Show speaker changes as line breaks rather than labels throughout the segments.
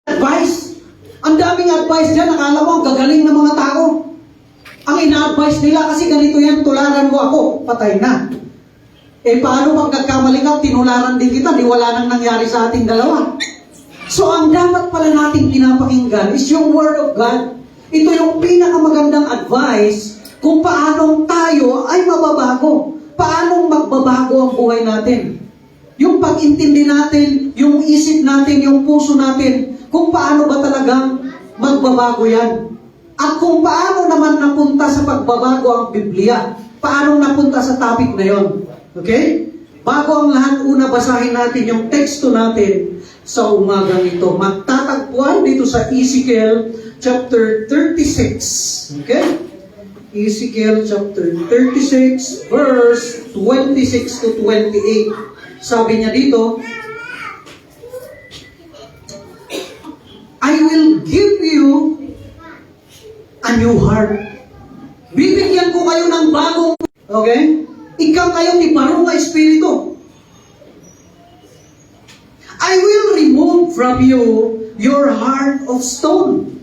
Advice. Ang daming advice dyan, akala mo ang gagaling ng mga tao. Ang ina-advise nila kasi ganito yan, tularan mo ako, patay na. Eh paano pag nagkamali ka, tinularan din kita, di wala nang nangyari sa ating dalawa. So ang dapat pala nating pinapakinggan is yung Word of God. Ito yung pinakamagandang advice kung paanong tayo ay mababago. Paanong magbabago ang buhay natin. Yung pag-intindi natin, yung isip natin, yung puso natin, kung paano ba talagang magbabago yan. At kung paano naman napunta sa pagbabago ang Biblia. Paano napunta sa topic na yon. Okay? Bago ang lahat, una basahin natin yung teksto natin sa umagang ito. Magtatagpuan dito sa Ezekiel chapter 36. Okay? Ezekiel chapter 36 verse 26 to 28. Sabi niya dito, I will give you a new heart. Bibigyan ko kayo ng bagong, okay? Ikaw kayo ni parong na espiritu. I will remove from you your heart of stone.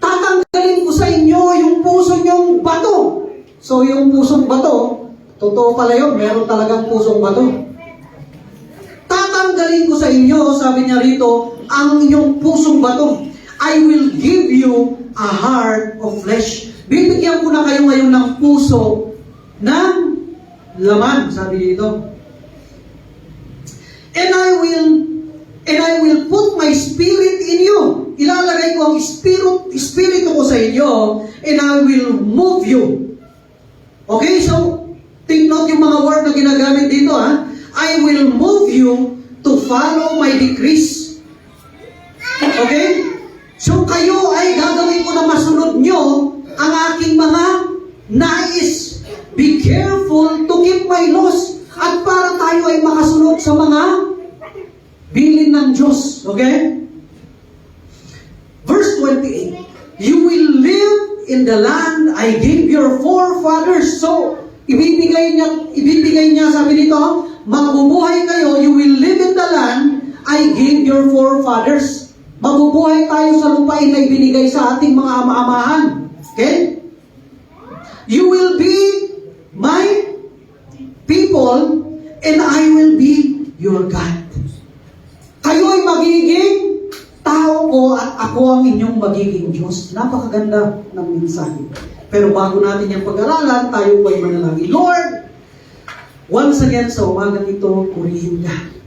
Tatanggalin ko sa inyo yung puso nyong bato. So yung pusong bato, totoo pala yun, meron talagang pusong bato. Tatanggalin ko sa inyo, sabi niya rito, ang inyong pusong bato. I will give you a heart of flesh. Bibigyan ko na kayo ngayon ng puso ng laman, sabi dito. And I will put my spirit in you. Ilalagay ko ang espiritu ko sa inyo, and I will move you. Okay, so take note yung mga word na ginagamit dito, ha? I will move you to follow my decrees. Okay? So kayo ay gagawin ko na masunod nyo ang aking mga nais. Be careful to keep my laws. At para tayo ay makasunod sa mga bilin ng Diyos. Okay? Verse 28. You will live in the land I gave your forefathers. So, ibibigay niya, sabi dito, mabubuhay kayo, you will live in the land I gave your forefathers. Mabubuhay tayo sa lupain na ibinigay sa ating mga ama-amahan. Okay? You will be my people and I will be your God. Kayo ay magiging tao ko at ako ang inyong magiging Diyos. Napakaganda ng mensahe. Pero bago natin yung pag-aralan, tayo po ay manalangin. Lord, once again sa umagang ito, purihin ka.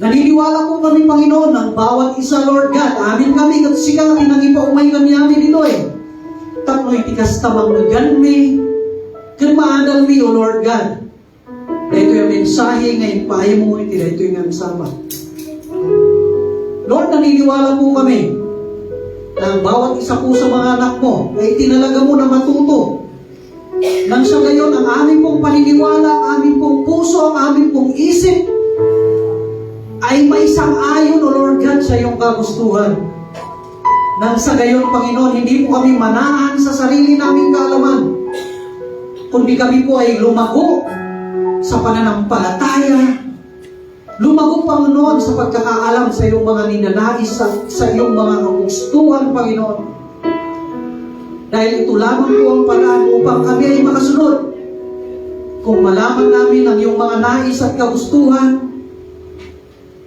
Naniniwala po kami, Panginoon, ng bawat isa, Lord God. Amin kami, kasi kami nang ipaumay kami amin ito eh. Tapno'y tikas tamang nagan mi. Kirmaadal mi, O Lord God. Dahito yung mensahe ngayon, pahay mo iti, dahito yung ansama. Lord, naniniwala po kami na bawat isa po sa mga anak mo ay tinalaga mo na matuto. Nang sa gayon, ang aming pong paniniwala, ang aming pong puso, ang aming pong isip, ay maisang-ayon, O Lord God, sa iyong kagustuhan. Nang sa gayon, Panginoon, hindi po kami manahan sa sarili naming kaalaman, kundi kami po ay lumago sa pananampalataya, lumago, Panginoon, sa pagkakaalam sa iyong mga ninanais, sa iyong mga kagustuhan, Panginoon. Dahil ito lamang po ang paraan upang kami ay makasunod. Kung malaman namin ang iyong mga nais at kagustuhan,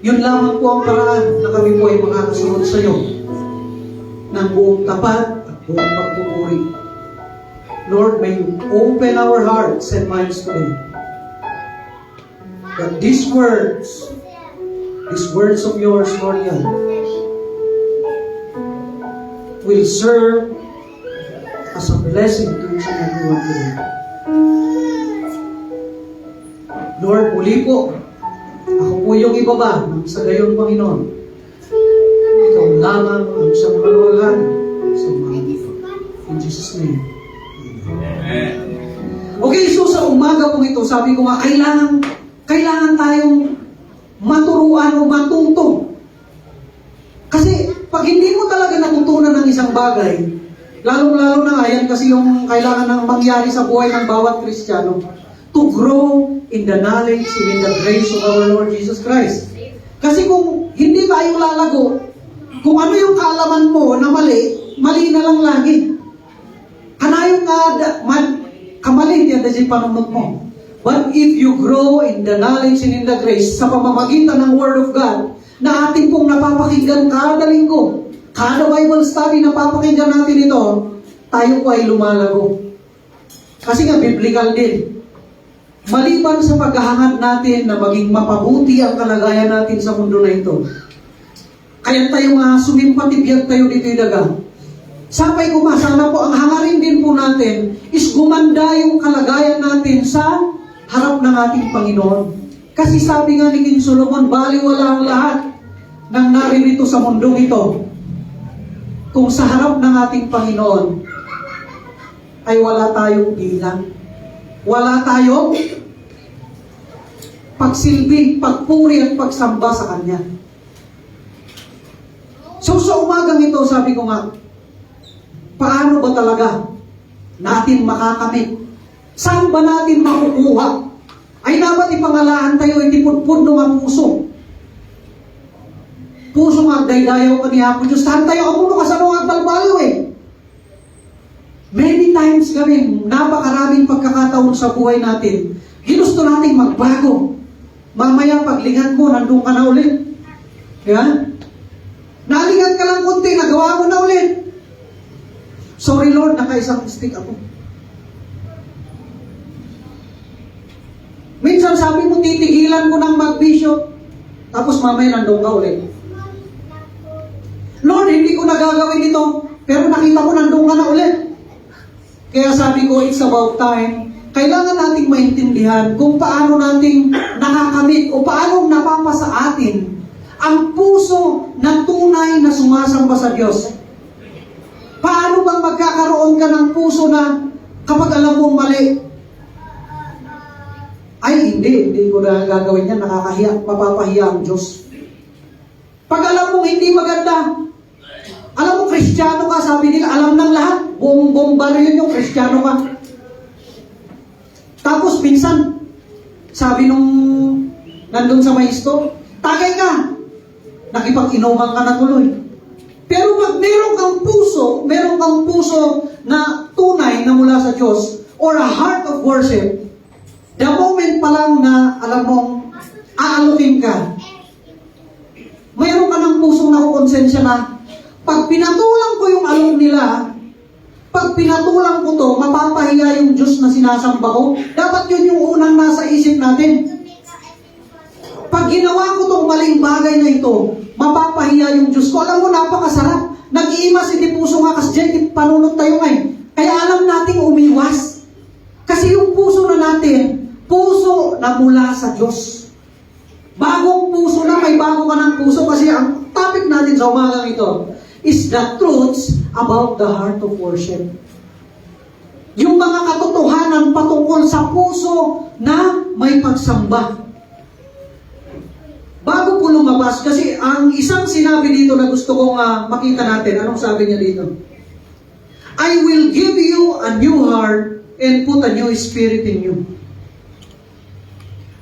yun lamang po ang paraan na kami po ay makakasunod sa iyo ng buong tapat at buong pagpupuri. Lord, may you open our hearts and minds today. That these words of yours, Lord God, will serve as a blessing to each and every one today. Lord, muli po, ako po yung ibaba ng sa gayon, Panginoon. Ikaw lamang ang siyang maluwagan sa mga ito. In Jesus' name. Amen. Okay, so sa umaga po ito, sabi ko nga, kailangan tayong maturuan o matuto. Kasi pag hindi mo talaga natutunan ng isang bagay, lalong-lalo na nga, yan kasi yung kailangan ng mangyari sa buhay ng bawat Kristiyano, to grow in the knowledge and in the grace of our Lord Jesus Christ. Kasi kung hindi tayo lalago, Kung ano yung kaalaman mo na mali, mali na lang lagi. Kanayong kamali niya dahil panunod mo. But if you grow in the knowledge and in the grace sa pamamagitan ng Word of God na ating pong napapakinggan kada linggo, kada Bible study na papakinggan natin ito, tayo po ay lumalago. Kasi nga, biblical din. Maliban sa paghahangad natin na maging mapabuti ang kalagayan natin sa mundo na ito, kaya tayo nga sumimpatibiyag tayo dito daga. Sapay ko sana po, ang hangarin din po natin is gumanda yung kalagayan natin sa harap ng ating Panginoon. Kasi sabi nga ni King Solomon, baliwala ang lahat ng naririto sa mundong ito kung sa harap ng ating Panginoon ay wala tayong bilang. Wala tayong pagsilbi, pagpuri at pagsamba sa Kanya. So sa umagang ito, sabi ko nga, paano ba talaga natin makakamit? Saan ba natin makukuha? Ay dapat ipangalaan tayo, hindi pudpud ng ang puso. Puso nga, daydayaw ka niya po Diyos. Saan tayo amuno ka sa mga balbalo Many times kami, napakaraming pagkakataon sa buhay natin, ginusto nating magbago. Mamaya paglingan mo, nandun ka na ulit. Yeah? Nalingan ka lang kunti, nagawa mo na ulit. Sorry Lord, nakaisang stick ako. Minsan sabi mo, titigilan ko ng mag-bishop. Tapos mamaya nandun ka ulit. Lord, hindi ko nagagawin ito. Pero nakita ko nandun ka na ulit. Kaya sabi ko, it's about time. Kailangan nating maintindihan kung paano nating nakakamit o paano napapasa atin ang puso na tunay na sumasamba sa Diyos. Paano bang magkakaroon ka ng puso na kapag alam mong mali, ay hindi ko na gagawin yan, nakakahiya, mapapahiya ang Diyos. Pag alam mong hindi maganda, alam mo, Kristiyano ka, sabi nila, alam ng lahat, buong baryo yung Kristiyano ka. Tapos minsan, sabi nung nandun sa maisto, tagay ka, nakipag-inuman ka na tuloy. Pero pag meron kang puso na tunay na mula sa Diyos, or a heart of worship, the moment pa lang na alam mong aalukin ka, mayroon ka ng pusong nakukonsensya na pag pinatulang ko yung alok nila, pag pinatulang ko to, mapapahiya yung Diyos na sinasamba ko. Dapat yun yung unang nasa isip natin. Pag ginawa ko tong maling bagay na ito, mapapahiya yung Diyos ko. Alam mo, napakasarap. Nag-iimas, hindi puso nga kasi panunod tayo ngayon. Kaya alam nating umiwas. Kasi yung puso na natin, puso na mula sa Diyos. Bagong puso na, may bago ka ng puso. Kasi ang topic natin sa umagang ito is the truths about the heart of worship. Yung mga katotohanan patungkol sa puso na may pagsamba. Bago po lumabas, kasi ang isang sinabi dito na gusto kong makita natin, anong sabi niya dito? I will give you a new heart and put a new spirit in you.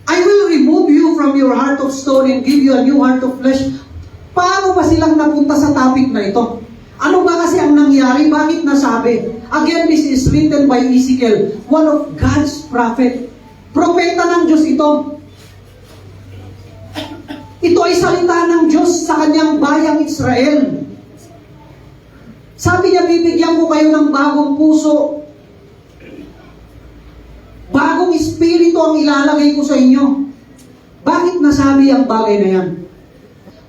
I will remove you from your heart of stone and give you a new heart of flesh. Paano ba silang napunta sa topic na ito? Ano ba kasi ang nangyari? Bakit nasabi? Again, this is written by Ezekiel, one of God's prophet. Propeta ng Diyos ito. Ito ay salita ng Diyos sa kanyang bayang Israel. Sabi niya, bibigyan ko kayo ng bagong puso. Bagong espiritu ang ilalagay ko sa inyo. Bakit nasabi ang bagay na yan?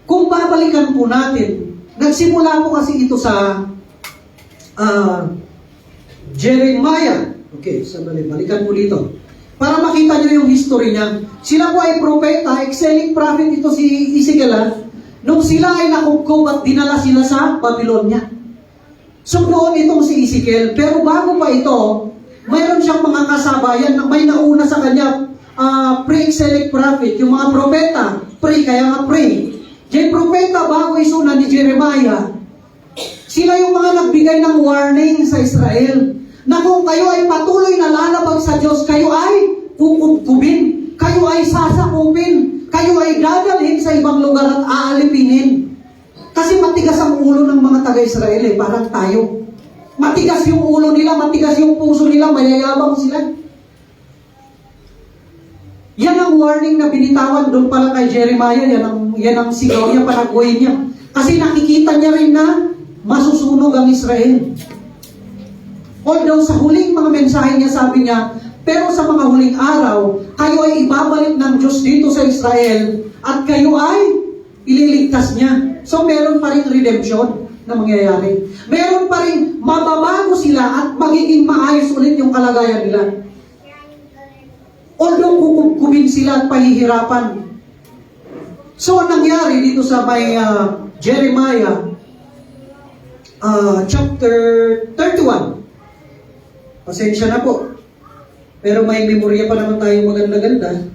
Kung babalikan po natin, nagsimula po kasi ito sa Jeremiah. Okay, sandali, balikan po dito. Para makita nyo yung history niya. Sila po ay propeta, excelling prophet ito si Ezekiel. Nung sila ay nakugkob at dinala sila sa Babylonia. So doon itong si Ezekiel. Pero bago pa ito, mayroon siyang mga kasabayan na may nauna sa kanya pre-excelling prophet. Yung mga propeta, kaya nga pray. Yung propeta bago isuna ni Jeremiah, sila yung mga nagbigay ng warning sa Israel na kung kayo ay patuloy na lalabag sa Diyos, kayo ay kukubkubin, kayo ay sasakupin, kayo ay dadalhin sa ibang lugar at aalipinin. Kasi matigas ang ulo ng mga taga-Israel parang tayo. Matigas yung ulo nila, matigas yung puso nila, mayayabang sila. Yan ang warning na binitawan doon pala kay Jeremiah, yan ang sigaw niya, panaguhin niya. Kasi nakikita niya rin na masusunog ang Israel. Although sa huling mga mensahe niya, sabi niya, pero sa mga huling araw, kayo ay ibabalik ng Diyos dito sa Israel at kayo ay ililigtas niya. So meron pa rin redemption na mangyayari. Meron pa rin mababago sila at magiging maayos ulit yung kalagayan nila. Although kukubin sila at pahihirapan. So ang nangyari dito sa may Jeremiah chapter 31. Pasensya na po. Pero may memorya pa naman tayo maganda-ganda.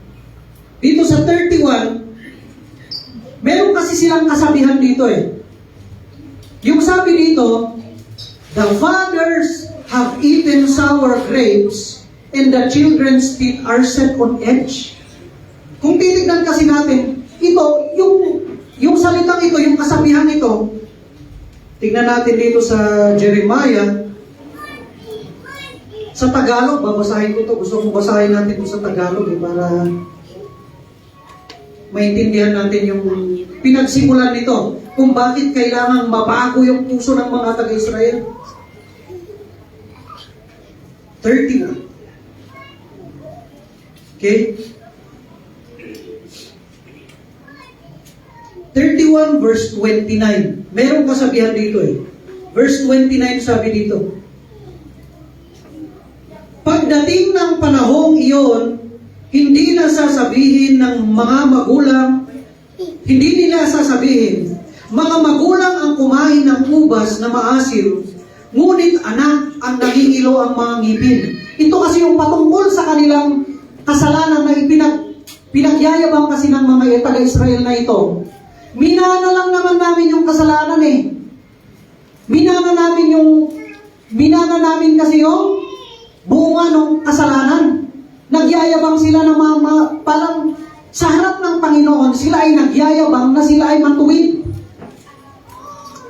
Dito sa 31, meron kasi silang kasabihan dito Yung sabi dito, the fathers have eaten sour grapes and the children's teeth are set on edge. Kung titignan kasi natin, ito, yung salitang ito, yung kasabihan ito, tignan natin dito sa Jeremiah, sa Tagalog, babasahin ko to. Gusto kong basahin natin ito sa Tagalog para maintindihan natin yung pinagsimulan nito. Kung bakit kailangang mabago yung puso ng mga taga-Israel. 31. Okay? 31 verse 29. Merong kasabihan dito Verse 29 sabi dito, pagdating ng panahong iyon, hindi na sasabihin ng mga magulang, hindi nila sasabihin, mga magulang ang kumain ng ubas na maasim, ngunit anak ang nangingilo ang mga ngipin. Ito kasi yung patungkol sa kanilang kasalanan na pinagyayabang kasi ng mga taga-Israel na ito. Minana lang naman namin yung kasalanan Minana namin kasi yung bunga ng kasalanan. Nagyayabang sila ng parang sa harap ng Panginoon, sila ay nagyayabang na sila ay matuwid.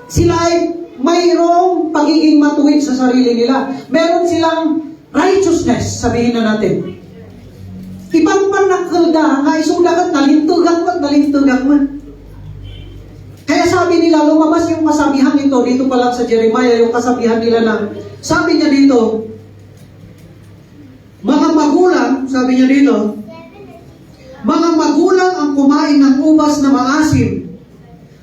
Sila ay mayroong pagiging matuwid sa sarili nila. Meron silang righteousness, sabihin na natin. Ibang panakalda, nga isudagat, nalintugang mo. Kaya sabi nila, lumabas yung kasabihan nito, dito pa lang sa Jeremiah, yung kasabihan nila na, sabi niya dito, mga magulang, sabi niya dito, mga magulang ang kumain ng ubas na maasim,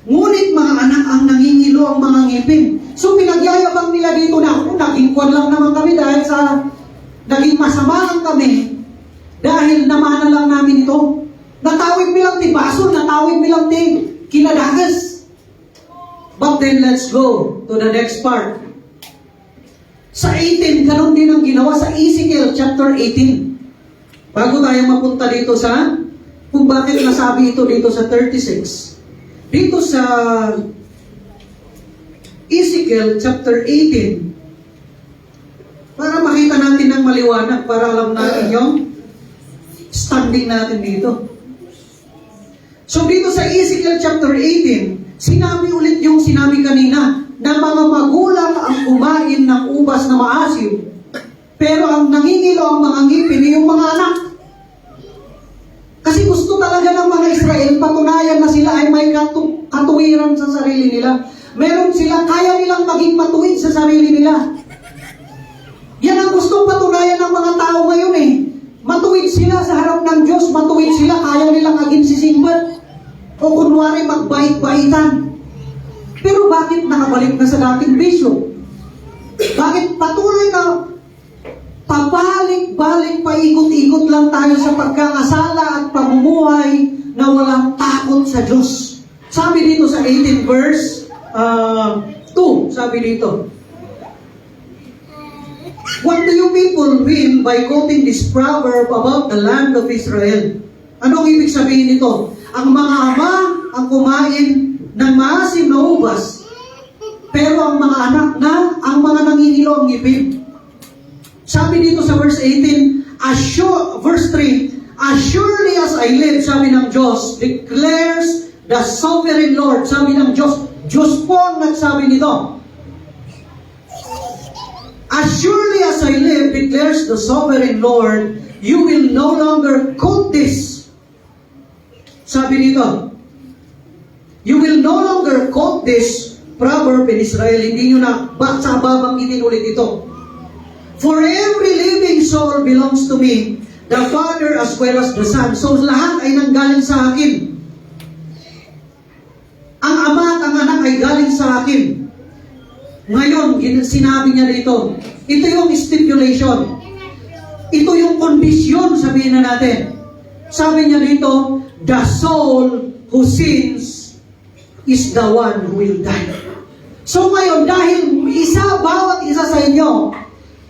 ngunit mga anak ang nangingilo ang mga ngipin. So pinagyayabang nila dito na, naging kwan lang naman kami dahil sa naging masama lang kami dahil namana lang namin ito. Natawid bilang ti basol, natawid bilang ti kinadagas. But then let's go to the next part. Sa 18, ganun din ang ginawa sa Ezekiel chapter 18. Bago tayo mapunta dito sa kung bakit nasabi ito dito sa 36. Dito sa Ezekiel chapter 18, para makita natin ng maliwanag, para alam natin yung standing natin dito. So dito sa Ezekiel chapter 18, sinabi ulit yung sinabi kanina, na mga magulang ang kumain ng ubas na maasim, pero ang nangingilo ang mga ngipin yung mga anak. Kasi gusto talaga ng mga Israel patunayan na sila ay may katuwiran sa sarili nila. Meron sila, kaya nilang maging matuwid sa sarili nila. Yan ang gustong patunayan ng mga tao ngayon Matuwid sila sa harap ng Diyos, matuwid sila, kaya nilang aging sisimbat. O kunwari magbait-baitan. Pero bakit nakabalik na sa dating bisyo? Bakit patuloy na pabalik-balik, paikot-ikot lang tayo sa pagkakasala at pamumuhay na walang takot sa Diyos? Sabi dito sa 18 verse 2, sabi dito, what do you people mean by quoting this proverb about the land of Israel? Anong ibig sabihin nito? Ang mga ama ang kumain ng maasim na ubas, pero ang mga anak na ang mga nangingilo ang ngipin. Sabi dito sa verse 18, verse 3, as surely as I live, sabi ng Diyos, declares the sovereign Lord, sabi ng Diyos, Diyos po ang nagsabi nito. As surely as I live, declares the sovereign Lord, you will no longer quote this. Sabi nito, you will no longer quote this proverb in Israel. Hindi nyo na sa babanggitin ulit ito. For every living soul belongs to me, the Father as well as the Son. So lahat ay nanggaling sa akin. Ang Ama at ang Anak ay galing sa akin. Ngayon, sinabi niya dito, ito yung stipulation. Ito yung kondisyon, sabihin na natin. Sabi niya dito, the soul who sins is the one who will die. So ngayon, dahil bawat isa sa inyo,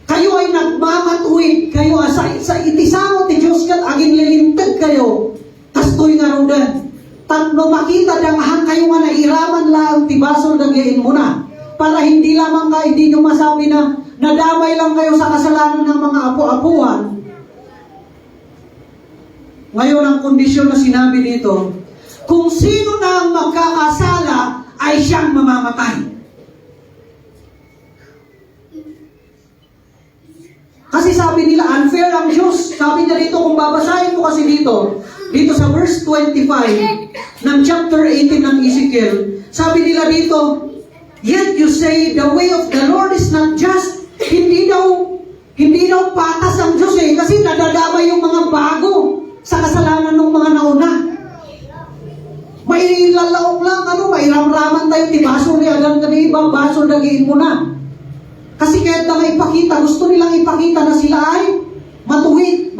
kayo ay nagmamatuwid, kayo sa itisamot ni Diyos kat aging lilintag kayo, kastoy nga rodan. Tatlo makita dangahan kayo nga nairaman lang, tibasol nagyain mo na. Para hindi lamang hindi nyo masabi na nadamay lang kayo sa kasalanan ng mga apo-apuan. Ngayon, ang kondisyon na sinabi dito, kung sino na ang magkakasala ay siyang mamamatay. Kasi sabi nila, unfair ang Diyos. Sabi niya dito, kung babasahin ko kasi dito sa verse 25 ng chapter 18 ng Ezekiel, sabi nila dito, yet you say, the way of the Lord is not just. Hindi daw patas ang Diyos kasi nadadamay yung mga bago sa kasalanan ng mga nauna. May lalaok lang, may ramraman tayo, tibasol ni agad ka ni ibang basol, nagiin mo na. Kasi kahit na ipakita, gusto nilang ipakita na sila ay matuwid.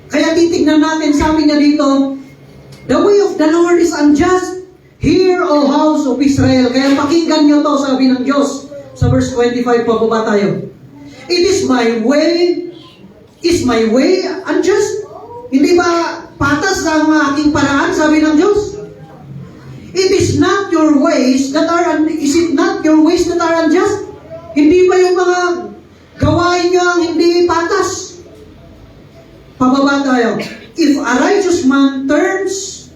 Kaya titignan natin, sabi niya dito, the way of the Lord is unjust. Hear, O house of Israel. Kaya pakinggan niyo to, sabi ng Diyos. Sa verse 25, pababa tayo. Is my way unjust? Hindi ba patas ang aking paraan, sabi ng Diyos? Is it not your ways that are unjust? Hindi ba yung mga gawain nyo ang hindi patas? Pababa tayo. If a righteous man turns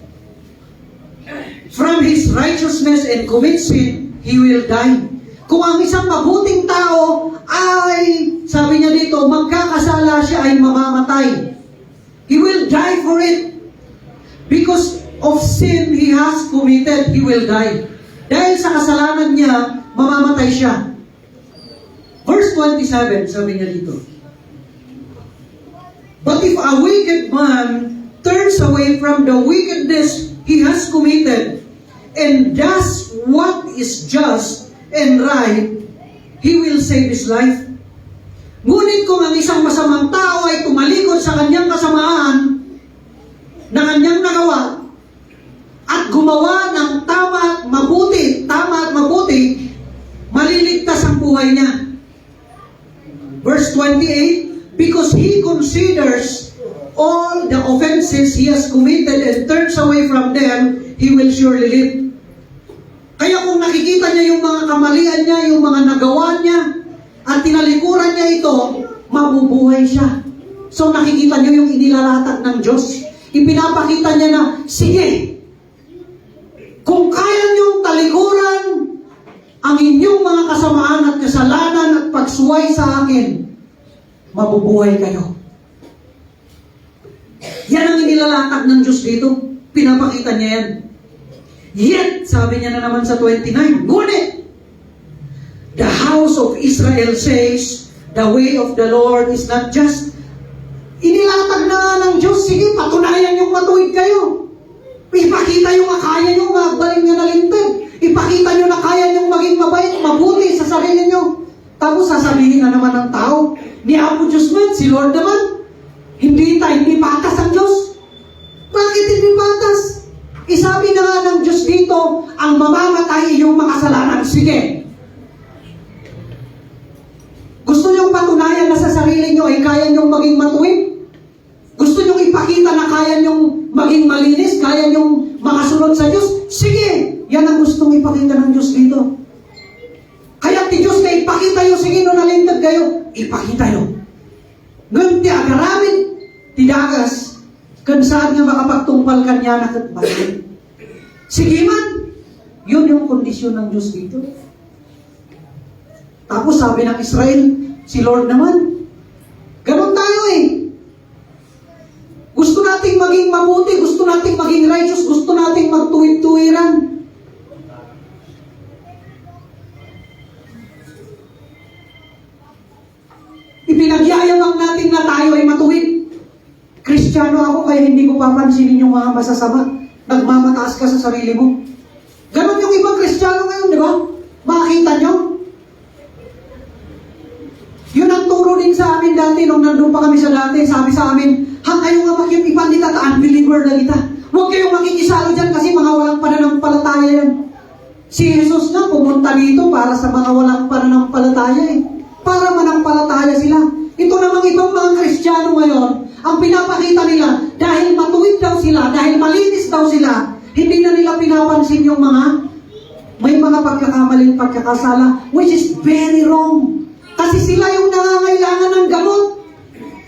from his righteousness and commits sin, he will die. Kung ang isang mabuting tao ay, sabi niya dito, magkakasala siya ay mamamatay. He will die for it. Because of sin he has committed, he will die. Dahil sa kasalanan niya, mamamatay siya. Verse 27, sabi niya dito, but if a wicked man turns away from the wickedness he has committed and does what is just and right, he will save his life. Ngunit kung ang isang masamang tao ay tumalikod sa kanyang kasamaan na kanyang nagawa at gumawa ng tama at mabuti, maliligtas ang buhay niya. Verse 28, because he considers all the offenses he has committed and turns away from them, he will surely live. Kaya kung nakikita niya yung mga kamalian niya, yung mga nagawa niya, at tinalikuran niya ito, mabubuhay siya. So nakikita niyo yung inilalatag ng Diyos. Ipinapakita niya na, sige, kung kaya niyong talikuran ang inyong mga kasamaan at kasalanan at pagsuway sa akin, mabubuhay kayo. Yan ang inilalatag ng Diyos dito. Pinapakita niya yan. Yet, sabi niya na naman sa 29, ngunit, the house of Israel says, the way of the Lord is not just. Inilatag na ng Diyos, sige, patunayan yung matuwid kayo. Ipakita yung kaya nyo magbaling nga nalintag. Ipakita nyo na kaya nyo maging mabait, mabuti sa sarili nyo. Tapos sasabihin na naman ng tao, ni Apo Diyos man, si Lord naman, hindi patas ang Diyos. Bakit hindi patas? Isabi na nga ng Diyos dito, ang mamamatay yung makasalanan. Sige. Gusto nyong patunayan na sa sarili nyo ay kaya nyong maging matuwid? Gusto nyong ipakita na kaya nyong maging malinis? Kaya nyong makasunod sa Diyos? Sige! Yan ang gustong ipakita ng Diyos dito. Kaya ti Diyos na ipakita nyo, sige no nalintag kayo, ipakita nyo. Ngunti agaramin, tidagas, kan saan nga makapagtungpal kanya na katbayan. Sige man, yun yung kondisyon ng Diyos dito. Tapos sabi ng Israel, si Lord naman, ganon tayo eh. Gusto nating maging mabuti, gusto nating maging righteous, gusto nating magtuwid-tuwiran. Ipinagyayabang natin na tayo ay matuwid. Kristiyano ako kaya hindi ko papansinin yung mga masasama. Nagmamataas ka sa sarili mo. Ganon yung ibang Kristiyano ngayon, di ba? Makakita nyo? Yun ang turo din sa amin dati, nung nandun pa kami sa dati, sabi sa amin, kayo nga makikipan kita, unbeliever na kita. Huwag kayong makikisalo dyan kasi mga walang pananampalataya yan. Si Jesus na pumunta dito para sa mga walang pananampalataya eh. Para manampalataya sila. Ito namang ibang mga Kristiyano ngayon, ang pinapakita nila, dahil matuwid daw sila, dahil malinis daw sila, hindi na nila pinapansin yung mga, may mga pagkakamaling pagkakasala, which is very wrong. Kasi sila yung nangangailangan ng gamot.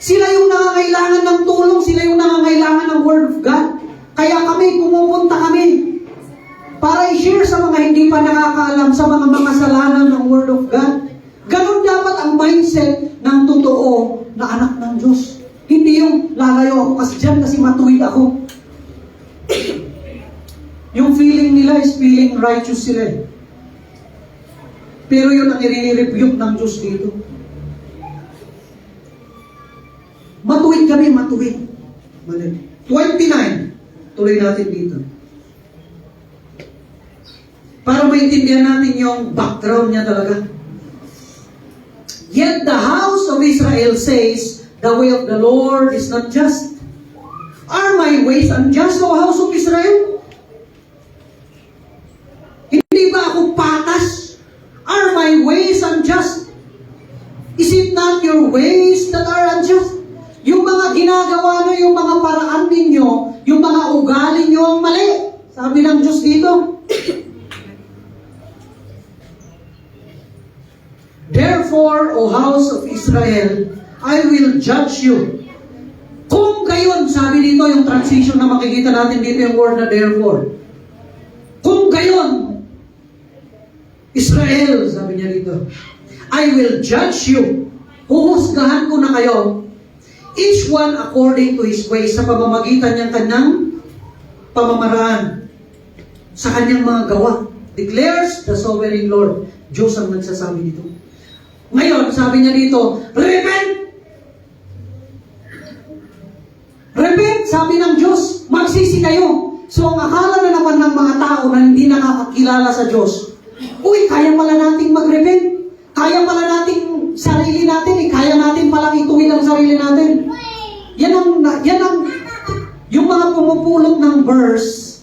Sila yung nangangailangan ng tulong. Sila yung nangangailangan ng Word of God. Kaya kami, pumupunta kami para i-share sa mga hindi pa nakakaalam sa mga makasalanan ng Word of God. Ganon dapat ang mindset ng totoo na anak ng Diyos. Hindi yung lalayo ako kasi dyan kasi matuwid ako. Yung feeling nila is feeling righteous sila eh. Pero yun ang i-rebuke ng Diyos dito. Matuwid kami, matuwid. 29. Tuloy natin dito. Para maintindihan natin yung background niya talaga. Yet the house of Israel says, the way of the Lord is not just. Are my ways unjust, O house of Israel? Hindi ba ako patas? Are my ways unjust? Is it not your ways that are unjust? Yung mga ginagawa nyo, yung mga paraan ninyo, yung mga ugali nyo ang mali. Sabi ng Diyos dito. Therefore, O house of Israel, I will judge you. Kung gayon, sabi dito yung transition na makikita natin dito yung word na therefore. Kung gayon, Israel, sabi niya dito, I will judge you. Huhusgahan ko na kayo. Each one according to his ways, sa pamamagitan niyang kanyang pamamaraan, sa kanyang mga gawa. Declares the sovereign Lord. Diyos ang nagsasabi dito. Ngayon, sabi niya dito, repent! Repent, sabi ng Diyos, magsisi kayo. So, ang akala na naman ng mga tao na hindi nakakakilala sa Diyos, uy, kaya pala nating mag-repent. Kaya pala nating sarili natin, kaya natin palang ituwid ang sarili natin. Yan ang, yung mga pumupulot ng verse,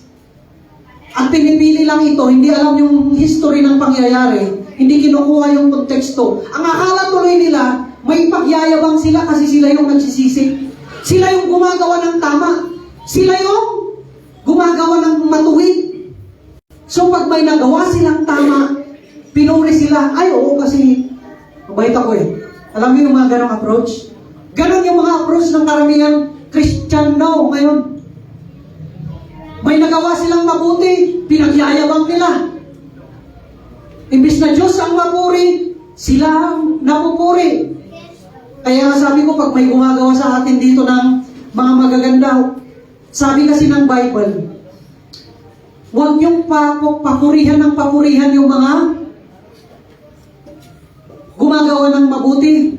at pinipili lang ito, hindi alam yung history ng pangyayari, hindi kinukuha yung konteksto. Ang akala tuloy nila, may pagyayabang sila kasi sila yung nagsisisi. Sila yung gumagawa ng tama. Sila yung gumagawa ng matuwid. So pag may nagawa silang tama, pinuri sila, ay oo kasi mabait ako eh. Alam mo yung mga ganong approach? Ganon yung mga approach ng karamihang Kristiyano ngayon. May nagawa silang mabuti, pinagyayabang nila. Imbis na Diyos ang mapuri, sila ang napupuri. Kaya sabi ko, pag may gumagawa sa atin dito ng mga magaganda, sabi kasi ng Bible, huwag niyong papurihan ng papurihan yung mga gumagawa ng mabuti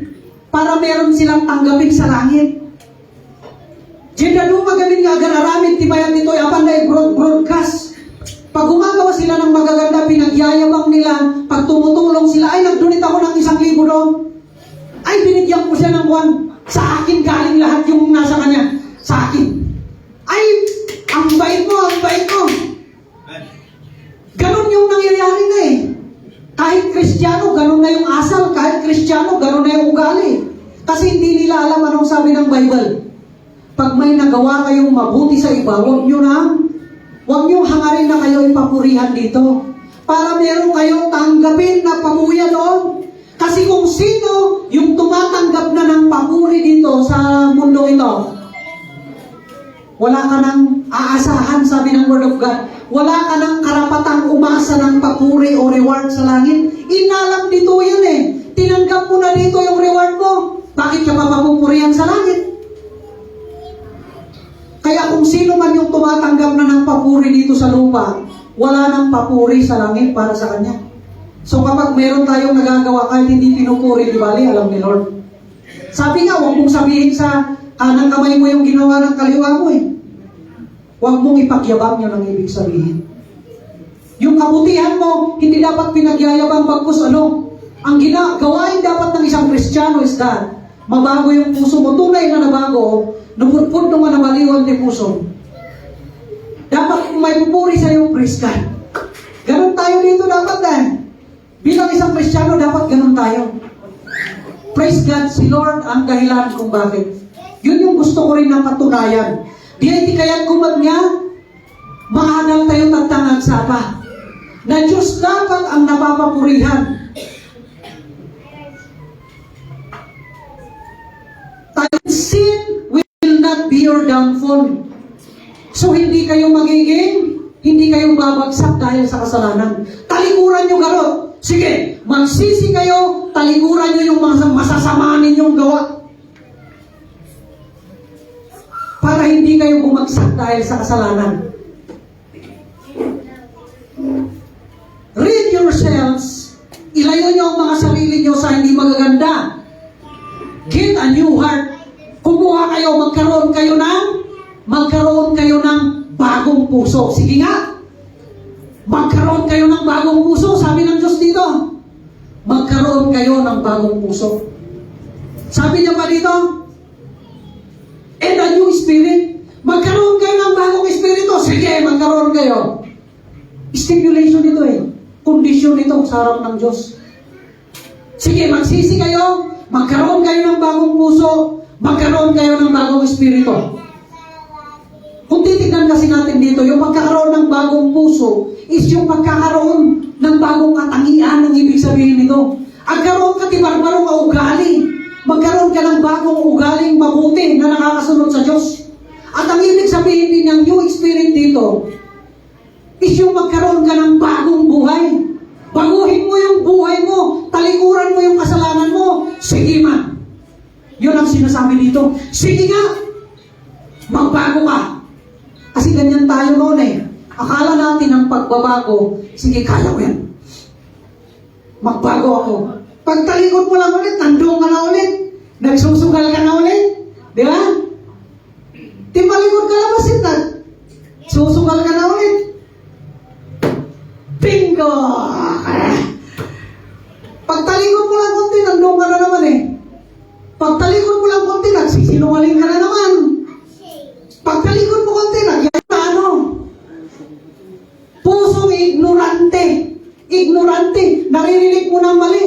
para meron silang tanggapin sa langit. Diyan na magaling nga agararamid, tibayan nito, apan na broadcast. Pag gumagawa sila ng magaganda, pinagyayabang nila, pag tumutulong sila, ay nagdonate ako ng 1,000 doon. Ay, binigyan ko siya ng buwan. Sa akin galing lahat yung nasa kanya. Sa akin. Ay, ang bait mo, ang bait mo. Ganon yung nangyayari na eh. Kahit Kristiyano, ganon na yung asal. Kahit Kristiyano, ganon na yung ugali. Kasi hindi nila alam anong sabi ng Bible. Pag may nagawa kayong mabuti sa iba, huwag nyo hangarin na kayo ipapurihan dito. Para meron kayong tanggapin na pamuya doon. Kasi kung sino yung tumatanggap na ng papuri dito sa mundo ito, Wala ka nang aasahan, sabi ng Word of God. Wala ka nang karapatang umasa ng papuri o reward sa langit. Inalam dito yan eh. Tinanggap mo na dito yung reward mo. Bakit ka mapapupurihan sa langit? Kaya kung sino man yung tumatanggap na ng papuri dito sa lupa, wala nang papuri sa langit para sa kanya. So kapag meron tayong nagagawa kahit hindi pinupuri, di bali, alam ni Lord. Sabi nga, huwag mong sabihin sa kanang kamay mo yung ginawa ng kaliwa mo eh. Huwag mong ipagyabang, yun ang ibig sabihin. Yung kabutihan mo, hindi dapat pinagyayabang bagkus ano. Ang gawain dapat ng isang Kristiyano is that, mabago yung puso mo, tunay na nabago, nupudpud nung namaliwan ni puso. Dapat kung may pupuri sa iyo, praise God. Ganon tayo dito dapat eh. Bilang isang Kristiyano, dapat ganon tayo. Praise God, si Lord ang dahilan kung bakit. Yun yung gusto ko rin ng patunayan. Di kaya't kumad nga, maanal tayo tagtangag sapa. Na Diyos dapat ang napapapurihan. Sin will not be your downfall. So hindi kayo hindi kayo babagsak dahil sa kasalanan. Talikuran nyo garot. Sige, magsisi kayo, talikuran nyo yung masasama ninyong gawa. Para hindi kayo bumagsak dahil sa kasalanan. Read yourselves. Ilayo nyo ang mga sarili nyo sa hindi magaganda. Get a new heart. Kumuha kayo, magkaroon kayo ng bagong puso. Sige nga. Magkaroon kayo ng bagong puso. Sabi ng Diyos dito. Magkaroon kayo ng bagong puso. Sabi niya pa dito, and a new spirit. Magkaroon kayo ng bagong espiritu. Sige, magkaroon kayo. Stipulation ito eh. Kondisyon ito sa harap ng Diyos. Sige, magsisi kayo. Magkaroon kayo ng bagong puso. Magkaroon kayo ng bagong espiritu. Kung titignan kasi natin dito, yung pagkakaroon ng bagong puso is yung pagkakaroon ng bagong katangian ng ibig sabihin nito. Agkaroon ka tibarbarong ugali. Magkaroon ka ng bagong ugaling mabuti na nakakasunod sa Diyos. At ang ibig sabihin din ng new spirit dito is yung magkaroon ka ng bagong buhay. Baguhin mo yung buhay mo. Talikuran mo yung kasalanan mo. Sige man. Yun ang sinasabi dito. Sige nga. Magbago ka. Kasi ganyan tayo noon eh. Akala natin ang pagbabago, sige, kaya ko yan. Magbago ako. Pagtalikod mo lang ulit, nandun ka na ulit. Nagsusugal ka na ulit. Di ba? Timalikod ka lang basit na. Susugal ka na ulit. Bingo! Pagtalikod mo lang konti, nandun ka na naman eh. Pagtalikod mo lang konti, nagsisinungaling ka na naman. Pagtalikod mo konti, nagyan na ano. Pusong ignorante. Ignorante. Naririnig mo ng mali.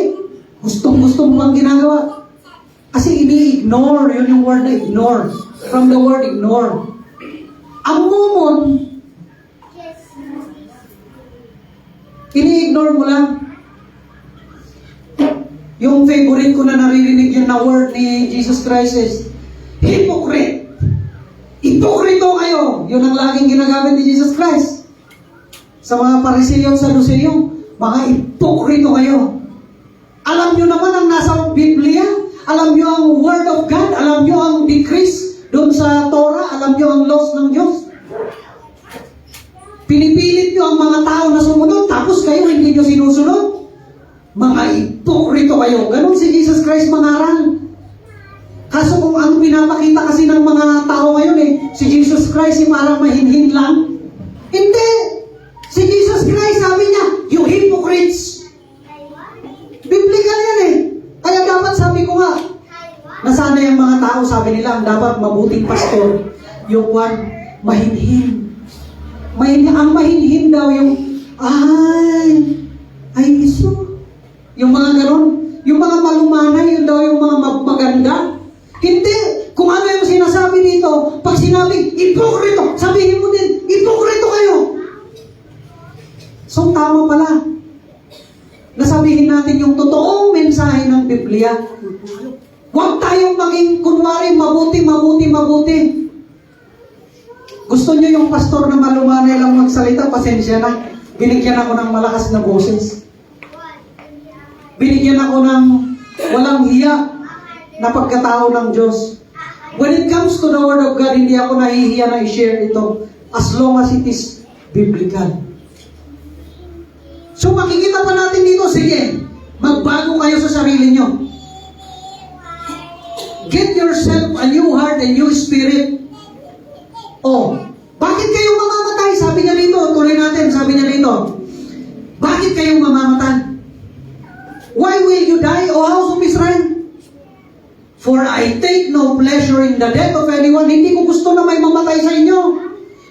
Gustong-gusto mo bang ginagawa? Kasi ini-ignore. Yun yung word na ignore. From the word ignore. Ang mumon, ini-ignore mo lang. Yung favorite ko na naririnig yun na word ni Jesus Christ is, hypocrite. Hipokrito kayo. Yun ang laging ginagamit ni Jesus Christ. Sa mga Pariseo sa Saduceo, mga hipokrito kayo. Alam nyo naman ang nasa Biblia. Alam nyo ang Word of God. Alam nyo ang decrees doon sa Torah. Alam nyo ang laws ng Diyos. Pinipilit nyo ang mga tao na sumunod, tapos kayo hindi nyo sinusunod. Mga hipokrito kayo. Ganon si Jesus Christ mangaral. Kaso kung ang pinapakita kasi ng mga tao ngayon eh, si Jesus Christ parang mahinhin lang. Hindi! Si Jesus Christ sabi niya, you hypocrites. Biblical yan eh. Kaya dapat sabi ko nga, nasana yung mga tao, sabi nila, ang dapat mabuting pastor, yung one, mahinhin. Ang mahinhin daw yung, ay iso. Yung mga ganon, yung mga malumanay, yun daw yung mga maganda. Hindi. Kung ano yung sinasabi dito, pag sinabing, ipokrito, sabihin mo din, ipokrito kayo. So, tama pala. Nasabihin natin yung totoong mensahe ng Biblia. Huwag tayong maging, kunwari, mabuti. Gusto nyo yung pastor na malumanay lang magsalita, pasensya na. Binigyan ako ng malakas na boses. Binigyan ako ng walang hiya na pagkatao ng Diyos. When it comes to the Word of God, hindi ako nahihiya na i-share ito as long as it is biblical. So makikita pa natin dito, sige, magbago kayo sa sarili nyo. Get yourself a new heart and new spirit. Oh, bakit kayo mamamatay? Sabi niya dito, tuloy natin, sabi niya dito. Bakit kayo mamamatay? Why will you die, O house of Israel? For I take no pleasure in the death of anyone. Hindi ko gusto na may mamatay sa inyo.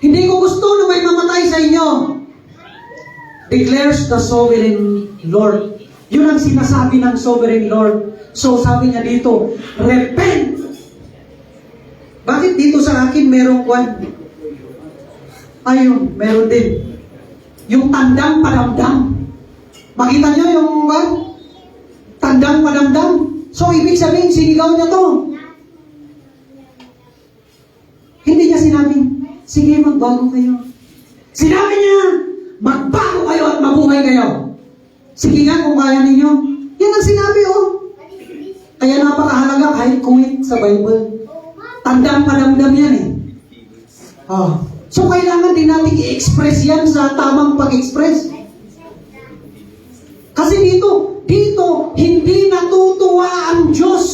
Hindi ko gusto na may mamatay sa inyo. Declares the sovereign Lord. Yun ang sinasabi ng sovereign Lord. So sabi niya dito, repent. Bakit dito sa akin merong kwan? Ayun, meron din. Yung tandang padamdam. Makita niyo yung kwan? Tandang padamdam. So, ibig sabihin, sinigaw niya to. Hindi niya sinabing, sige, magbago kayo. Sinabi niya, magbago kayo at mabuhay kayo. Sige nga kung kaya ninyo. Yan ang sinabi, oh. Kaya napakahalaga kahit quit sa Bible. Tandang padamdam yan, eh. Oh. So, kailangan din natin i-express yan sa tamang pag-express. Kasi dito, hindi natutuwa ang Diyos.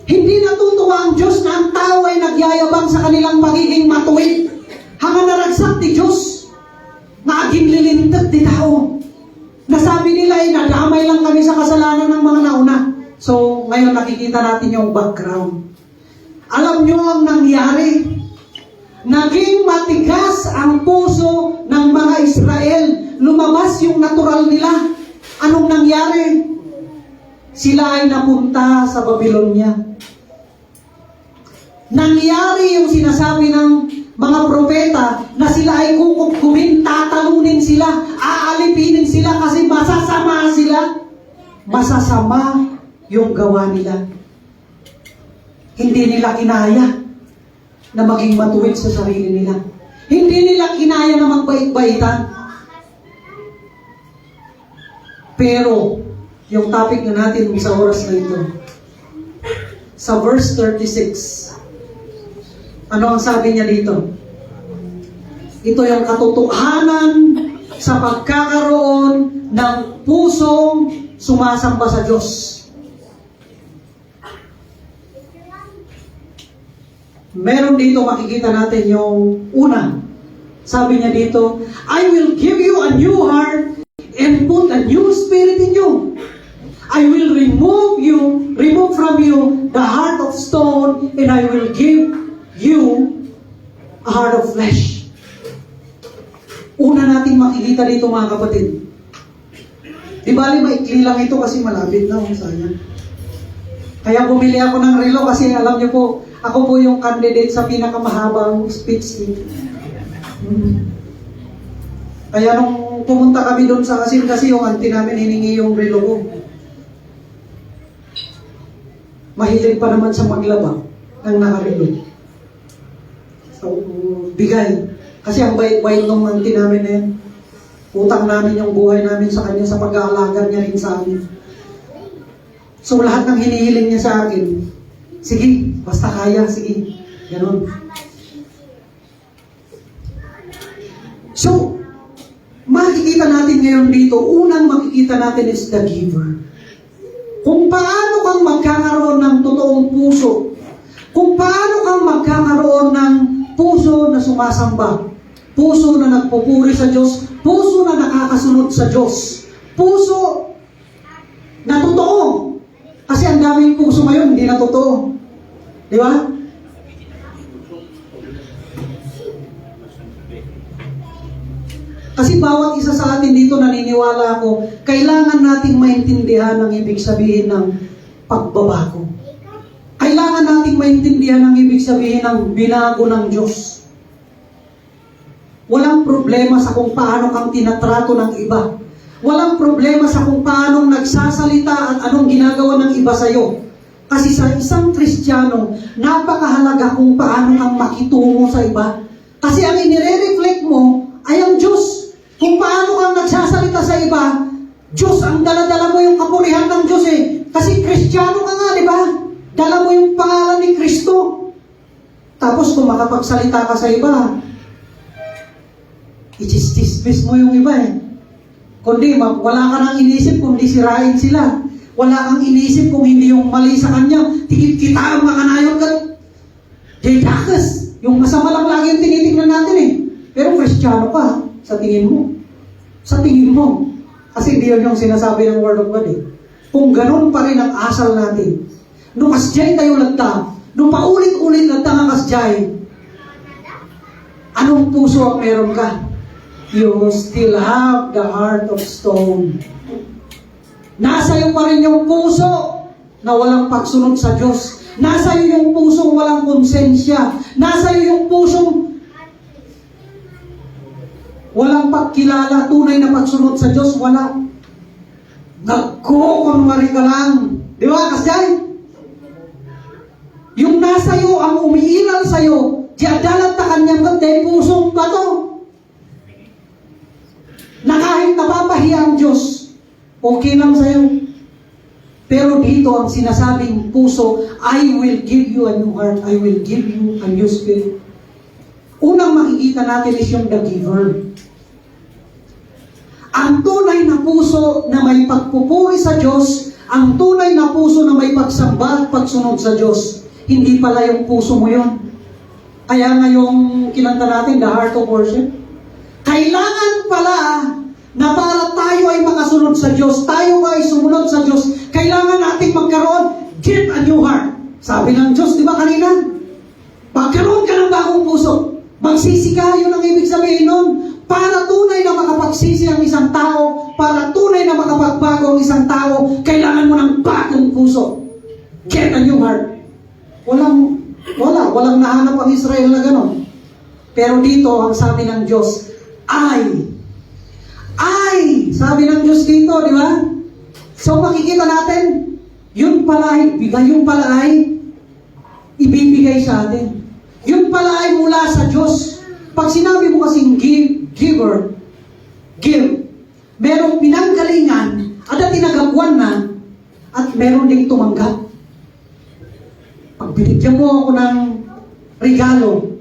Hindi natutuwa ang Diyos na ang tao ay nagyayabang sa kanilang pagiging matuwid. Hanga naragsak ni Diyos na aging lilintad ni tao. Nasabi nila ay nadamay lang kami sa kasalanan ng mga nauna. So, ngayon nakikita natin yung background. Alam nyo ang nangyari? Naging matigas ang puso ng mga Israel. Lumabas yung natural nila. Anong nangyari? Sila ay napunta sa Babylonia. Nangyari yung sinasabi ng mga propeta na sila ay kukukumin, tatalunin sila, aalipinin sila kasi masasama sila. Masasama yung gawa nila. Hindi nila kinaya na maging matuwid sa sarili nila. Hindi nila kinaya na magbait-baitan. Pero, yung topic na natin sa oras na ito, sa verse 36, ano ang sabi niya dito? Ito yung katotohanan sa pagkakaroon ng pusong sumasamba sa Diyos. Meron dito makikita natin yung una. Sabi niya dito, I will give you a new heart and put a new spirit in you. I will remove from you the heart of stone, and I will give you a heart of flesh. Una natin makikita dito mga kapatid. Di bali maikli lang ito kasi malapit na, sayang. Kaya bumili ako ng relo kasi alam niyo po, ako po yung candidate sa pinakamahabang speech dito. Kaya nung pumunta kami doon sa Asin kasi yung auntie namin hiningi yung relo ko. Mahilig pa naman sa maglaba ng nakarelo. So, bigay. Kasi ang bait-bait ng auntie namin na yan. Utang namin yung buhay namin sa kanya sa pag-aalaga niya rin sa amin. So, lahat ng hinihiling niya sa akin, sige, basta kaya, sige. Ganon. So, makikita natin ngayon dito, unang makikita natin is the giver. Kung paano kang magkakaroon ng totoong puso, kung paano kang magkakaroon ng puso na sumasamba, puso na nagpupuri sa Diyos, puso na nakakasunod sa Diyos, puso na totoo. Kasi ang daming puso ngayon, hindi na totoo. Di ba? Kasi bawat isa sa atin dito naniniwala ako, kailangan nating maintindihan ang ibig sabihin ng pagbabago. Kailangan nating maintindihan ang ibig sabihin ng binago ng Diyos. Walang problema sa kung paano kang tinatrato ng iba. Walang problema sa kung paano nagsasalita at anong ginagawa ng iba sa'yo. Kasi sa isang Kristiyano, napakahalaga kung paano kang makitungo sa iba. Kasi ang inire-reflect mo ay ang Diyos. Kung paano kang nagsasalita sa iba, Diyos, ang dala-dala mo yung kapurihan ng Diyos eh. Kasi Kristiyano ka nga, di ba? Dala mo yung pangalan ni Kristo. Tapos kung makapagsalita ka sa iba, i-dismiss mo yung iba eh. Kundi wala ka nang inisip kung di sirain sila. Wala kang inisip kung hindi yung mali sa kanya. Tigit kita ang makanayon ka. Jaydakas. Yung masama lang lagi yung tinitingnan natin eh. Pero Kristiyano ka sa tingin mo. Sa tingin mo. Kasi hindi yun yung sinasabi ng Word of God eh. Kung ganun pa rin ang asal natin. Nung kasjay tayo lagta, nung paulit-ulit lagta nga kasjay, anong puso ang meron ka? You still have the heart of stone. Nasa iyo pa rin yung puso na walang pagsunod sa Diyos. Nasa iyo yung pusong walang konsensya. Nasa iyo yung pusong walang pagkilala, tunay na pagsunod sa Diyos, wala. Nagkukunwari ka lang. Di ba, kasjay? Yung nasa iyo, ang umiiral sa iyo, di adalat na kanyang ganda, pusong pa to. Na kahit napapahiya ang Diyos, okay lang sa iyo. Pero dito ang sinasabing puso, I will give you a new heart. I will give you a new spirit. Unang makikita natin is yung the giver. Ang tunay na puso na may pagpupuri sa Diyos, ang tunay na puso na may pagsamba at pagsunod sa Diyos, hindi pala yung puso mo yun. Kaya nga yung kinanta natin, the heart of worship, kailangan pala na para tayo ay makasunod sa Diyos, tayo ay sumunod sa Diyos, kailangan natin magkaroon, get a new heart. Sabi ng Diyos, di ba kanina? Magkaroon ka ng bagong puso. Magsisi ka, yun ang ibig sabihin nun. Para tunay na makapagsisi ang isang tao, para tunay na makapagbago ang isang tao, kailangan mo ng bagong puso. Get a new heart. Walang nahanap ang Israel na gano'n. Pero dito, ang sabi ng Diyos, sabi ng Diyos dito, di ba? So makikita natin, yun pala ay ibibigay sa atin. Yun pala ay mula sa Diyos. Pag sinabi mo kasing give, merong pinanggalingan at tinagagwan na at meron ding tumanggap. Pag binigyan mo ako ng regalo,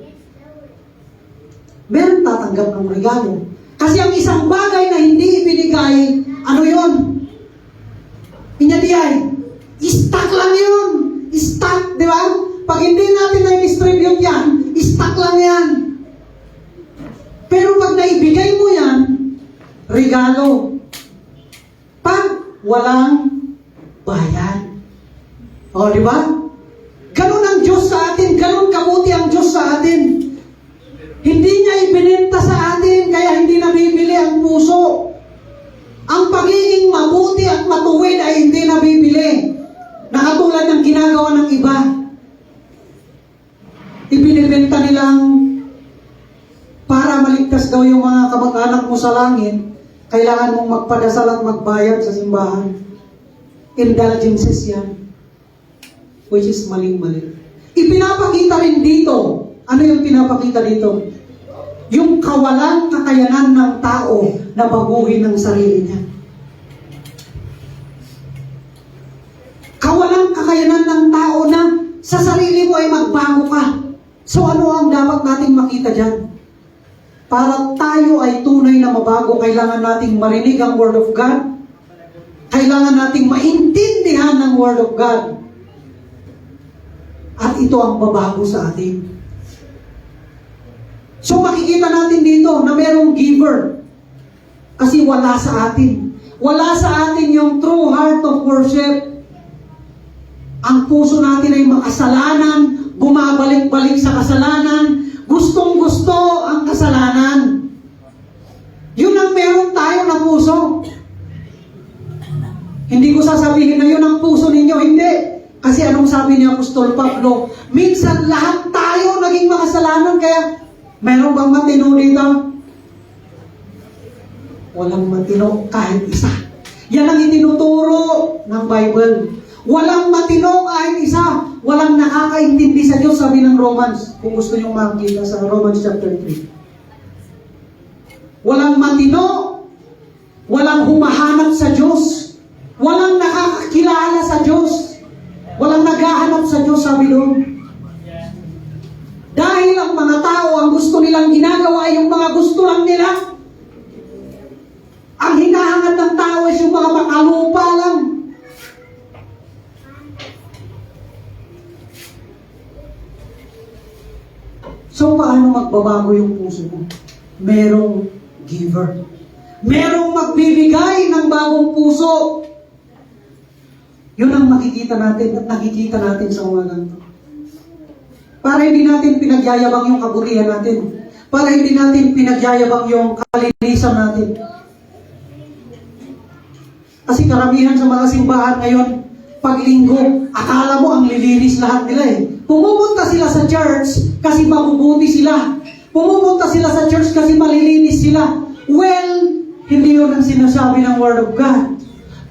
meron tatanggap ng regalo. Kasi ang isang bagay na hindi ibinigay, ano yun? Inyadiyay. Stock lang yun. Stock, di ba? Pag hindi natin na-distribute yan, stock lang yan. Pero pag naibigay mo yan, regalo. Pag walang bayan. O, di ba? Ganun ang Diyos sa atin. Ganun kabuti ang Diyos sa atin. Hindi niya ibinenta sa atin, kaya hindi nabibili ang puso. Ang pagiging mabuti at matuwid ay hindi nabibili. Nakatulad ng ginagawa ng iba. Ibinibenta nilang para maligtas daw yung mga kamag-anak mo sa langit, kailangan mong magpadasal at magbayad sa simbahan. Indulgences yan. Which is maling-mali. Ipinapakita rin dito. Ano yung pinapakita dito? Yung kawalang kakayanan ng tao na baguhin ang sarili niya. Kawalang kakayanan ng tao na sa sarili mo ay magbago ka. So ano ang dapat nating makita dyan? Para tayo ay tunay na mabago, kailangan nating marinig ang Word of God. Kailangan nating maintindihan ng Word of God. At ito ang babago sa atin. So makikita natin dito na merong giver. Kasi wala sa atin. Wala sa atin yung true heart of worship. Ang puso natin ay makasalanan, bumabalik-balik sa kasalanan, gustong-gusto ang kasalanan. Yun ang meron tayo na puso. Hindi ko sasabihin na yun ang puso ninyo, hindi. Kasi anong sabi ni Apostol Pablo? Minsan lahat tayo naging makasalanan, kaya meron bang matino dito? Walang matino kahit isa. Yan ang itinuturo ng Bible. Walang matino kahit isa. Walang nakakaintindi sa Diyos, sabi ng Romans. Kung gusto nyo makikita sa Romans chapter 3. Walang matino, walang humahanap sa Diyos, walang nakakakilala sa Diyos, walang naghahanap sa Diyos, sabi doon. Dahil ang mga tao, ang gusto nilang ginagawa ay yung mga gusto lang nila. Ang hinahangad ng tao ay yung mga makalupa lang. So, paano magbabago yung puso mo? Merong giver. Merong magbibigay ng bagong puso. Yun ang makikita natin at nakikita natin sa mga ganito. Para hindi natin pinagyayabang yung kabutihan natin. Para hindi natin pinagyayabang yung kalinisan natin. Kasi karamihan sa mga simbahan ngayon, pag linggo, akala mo ang lilinis lahat nila eh. Pumupunta sila sa church kasi mabubuti sila. Pumupunta sila sa church kasi malilinis sila. Well, hindi yun ang sinasabi ng Word of God.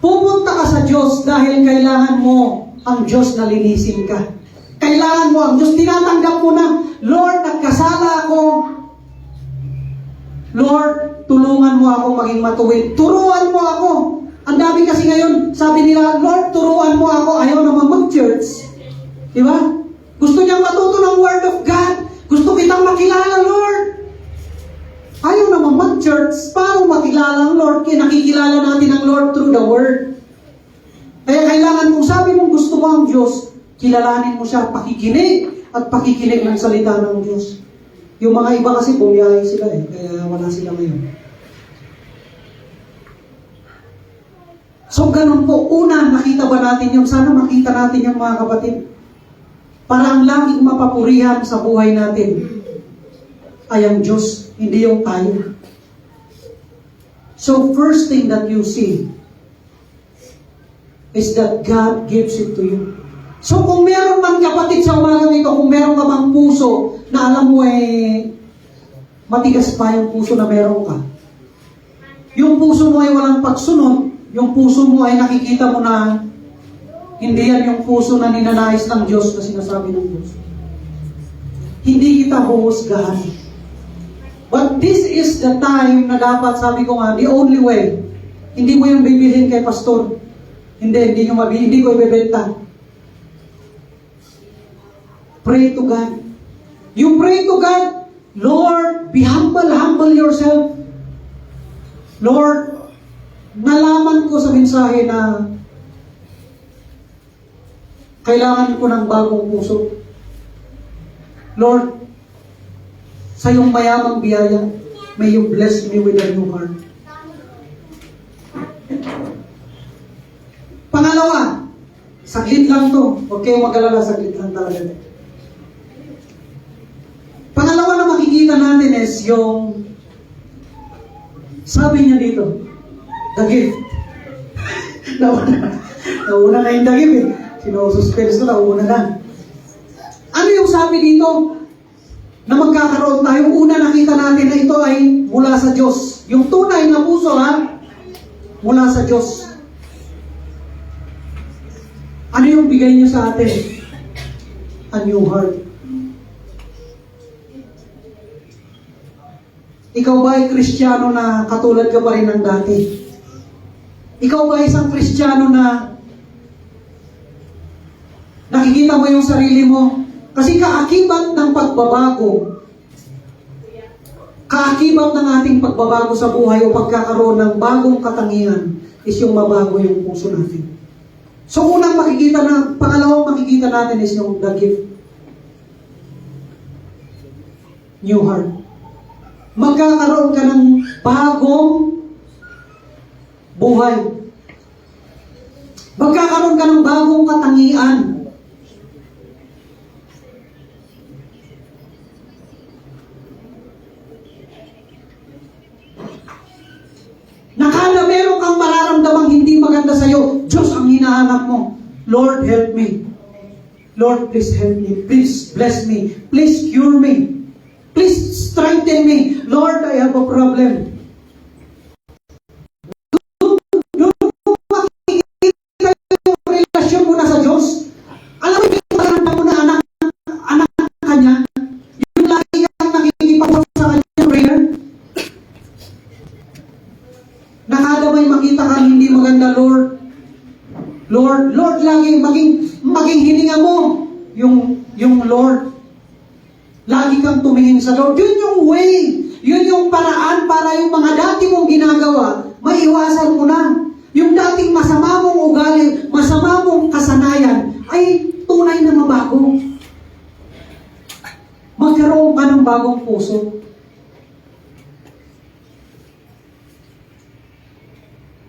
Pupunta ka sa Diyos dahil kailangan mo ang Diyos na linisin ka. Kailangan mo ang Diyos. Tinatanggap mo na, Lord, nagkasala ako. Lord, tulungan mo ako maging matuwid. Turuan mo ako. Ang dami kasi ngayon, sabi nila, Lord, turuan mo ako. Ayaw naman mag-church. Diba? Gusto niyang matuto ng Word of God. Gusto kitang makilala, Lord. Ayaw naman mag-church. Paano makilala ang Lord? Kaya nakikilala natin ang Lord through the Word. Kaya kailangan kung sabi mong gusto mo ang Diyos, kilalanin mo siya, pakikinig at pakikinig ng salita ng Diyos. Yung mga iba kasi bumiyahe sila eh, kaya wala sila ngayon. So ganun po, una, nakita ba natin yun? Sana makita natin yung mga kapatid. Para ang laging mapapurihan sa buhay natin ay ang Diyos, hindi yung tayo. So first thing that you see is that God gives it to you. So kung meron man kapatid sa umagang ito, kung meron ka mang puso na alam mo matigas pa yung puso na meron ka. Yung puso mo ay walang pagsunod, yung puso mo ay nakikita mo na hindi yan yung puso na ninanais ng Diyos na sinasabi ng Diyos. Hindi kita huhusgahan. But this is the time na dapat, sabi ko nga, the only way. Hindi mo yung bibilhin kay pastor. Hindi ko ibebenta. Pray to God. You pray to God, Lord, be humble yourself. Lord, nalaman ko sa mensahe na kailangan ko ng bagong puso. Lord, sa iyong mayamang biyaya, may you bless me with a new heart. Pangalawa, saglit lang to. Huwag kayong mag-alala, saglit lang talaga. Pangalawa na makikita natin is yung sabi niya dito, the gift. Nauna na yung the gift eh. Sinususpense na, nauna na. Ano yung sabi dito? Na magkakaroon tayo. Una nakita natin na ito ay mula sa Diyos. Yung tunay na puso mula sa Diyos. Ano yung bigay niya sa atin? A new heart. Ikaw ba ay Kristiyano na katulad ka pa rin ng dati? Ikaw ba ay isang Kristiyano na nakikita mo yung sarili mo? Kasi kaakibat ng pagbabago, kaakibat ng ating pagbabago sa buhay o pagkakaroon ng bagong katangian is yung mabago yung puso natin. So pangalawang makikita natin is yung the gift. New heart. Magkakaroon ka ng bagong buhay. Magkakaroon ka ng bagong katangian. Nakala meron kang mararamdamang hindi maganda sa'yo, Diyos ang hinahanap mo. Lord, help me. Lord, please help me. Please bless me. Please cure me. Please strengthen me. Lord, I have a problem. Yung makikita yung relasyon mo na sa lagi, maging hininga mo yung Lord. Lagi kang tumingin sa Lord. Yun yung way. Yun yung paraan para yung mga dati mong ginagawa, maiwasan mo na. Yung dating masama mong ugali, masama mong kasanayan, ay tunay na mabago. Magkaroon ka ng bagong puso.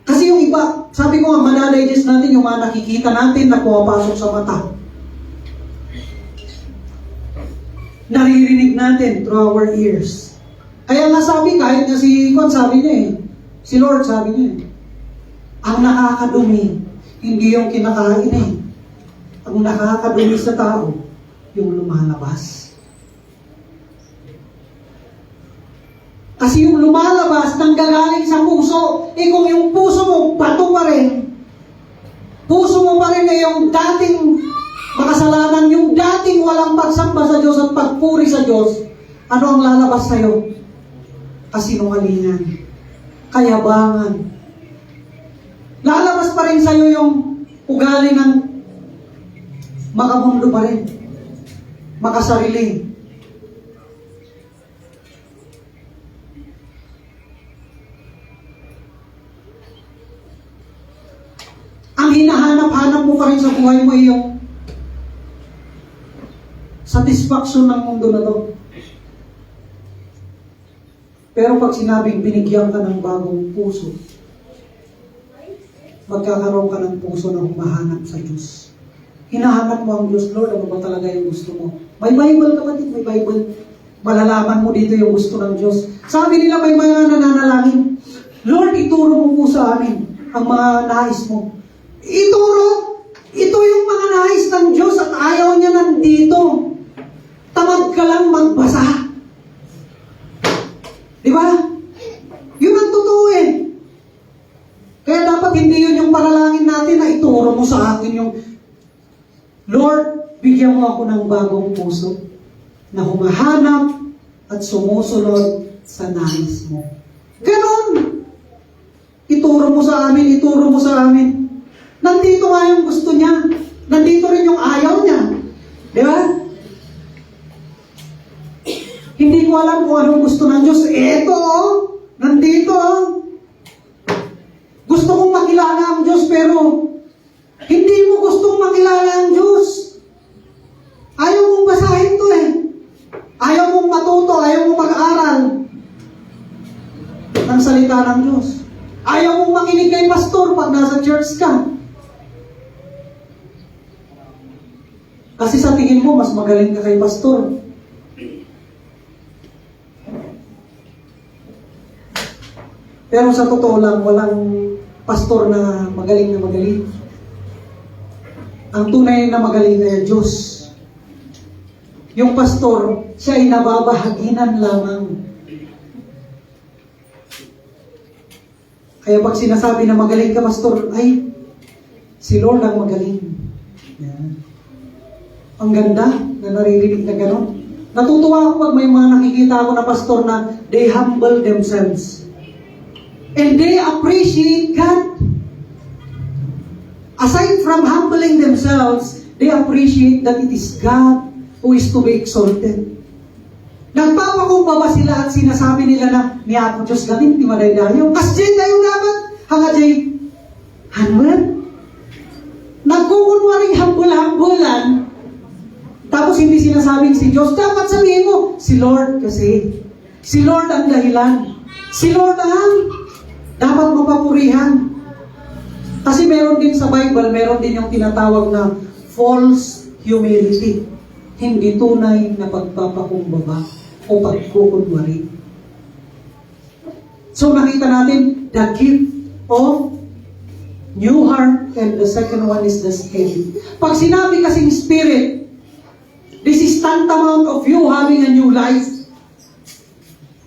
Kasi yung iba, sabi ko nga, manadigest natin yung mga nakikita natin na pumapasok sa mata. Naririnig natin through our ears. Kaya nga sabi, kahit nga si Juan sabi niya si Lord sabi niya ang nakakadumi, hindi yung kinakain Ang nakakadumi sa tao, yung lumalabas. Kasi yung lumalabas nanggagaling sa puso, kung yung puso mo, bato pa rin. Puso mo pa rin yung dating makasalanan, yung dating walang pagsamba sa Diyos at pagpuri sa Diyos, ano ang lalabas sa'yo? Kasinungalingan, kayabangan. Lalabas pa rin sa'yo yung ugali ng makamundo pa rin, makasarili. Ang hinahanap-hanap mo pa rin sa buhay mo yung satisfaction ng mundo na to. Pero pag sinabing binigyan ka ng bagong puso, magkakaroon ka ng puso na humahanap sa Diyos. Hinahanap mo ang Diyos, Lord, ano ba talaga yung gusto mo? May Bible kapatid, may Bible. Malalaman mo dito yung gusto ng Diyos. Sabi nila may mga nananalangin, Lord, ituro mo po sa amin ang mga nais mo. Ituro, ito yung mga nais ng Diyos at ayaw niya nandito. Tamad ka lang magbasa. Di ba? Yun ang totoo Kaya dapat hindi yun yung panalangin natin na ituro mo sa akin yung Lord, bigyan mo ako ng bagong puso na humahanap at sumusunod sa nais mo. Ganon! Ituro mo sa amin, ituro mo sa amin. Nandito nga yung gusto niya. Nandito rin yung ayaw niya. Di ba? Hindi ko alam kung anong gusto ng Diyos. Eto, nandito. Gusto kong makilala ang Diyos, pero hindi mo gustong makilala ang Diyos. Ayaw mong basahin to Ayaw mong matuto, ayaw mong mag-aral ng salita ng Diyos. Ayaw mong makinig kay pastor pag nasa church ka. Kasi sa tingin mo, mas magaling ka kay pastor. Pero sa totoo lang, walang pastor na magaling. Ang tunay na magaling ay Diyos. Yung pastor, siya ay nababahaginan lamang. Kaya pag sinasabi na magaling ka, pastor, ay, si Lord ang magaling. Yan. Ang ganda na naririnig na gano'n. Natutuwa ako pag may mga nakikita ako na pastor na they humble themselves. And they appreciate God. Aside from humbling themselves, they appreciate that it is God who is to be exalted. Nagpapakumbaba sila at sinasabi nila na ni ako Diyos galing, di maday dayo. Kasjay tayo dapat. Hanga jay, hanwan? Nagkukunwaring hambul-hambulan. Tapos hindi sinasabing si Diyos. Dapat sabihin mo, si Lord kasi. Si Lord ang dahilan. Si Lord ang dapat mapapurihan. Kasi meron din sa Bible, meron din yung tinatawag na false humility. Hindi tunay na pagpapakumbaba o pagkukunwari. So nakita natin the gift of new heart and the second one is the spirit. Pag sinabi kasing spirit, this is tantamount of you having a new life.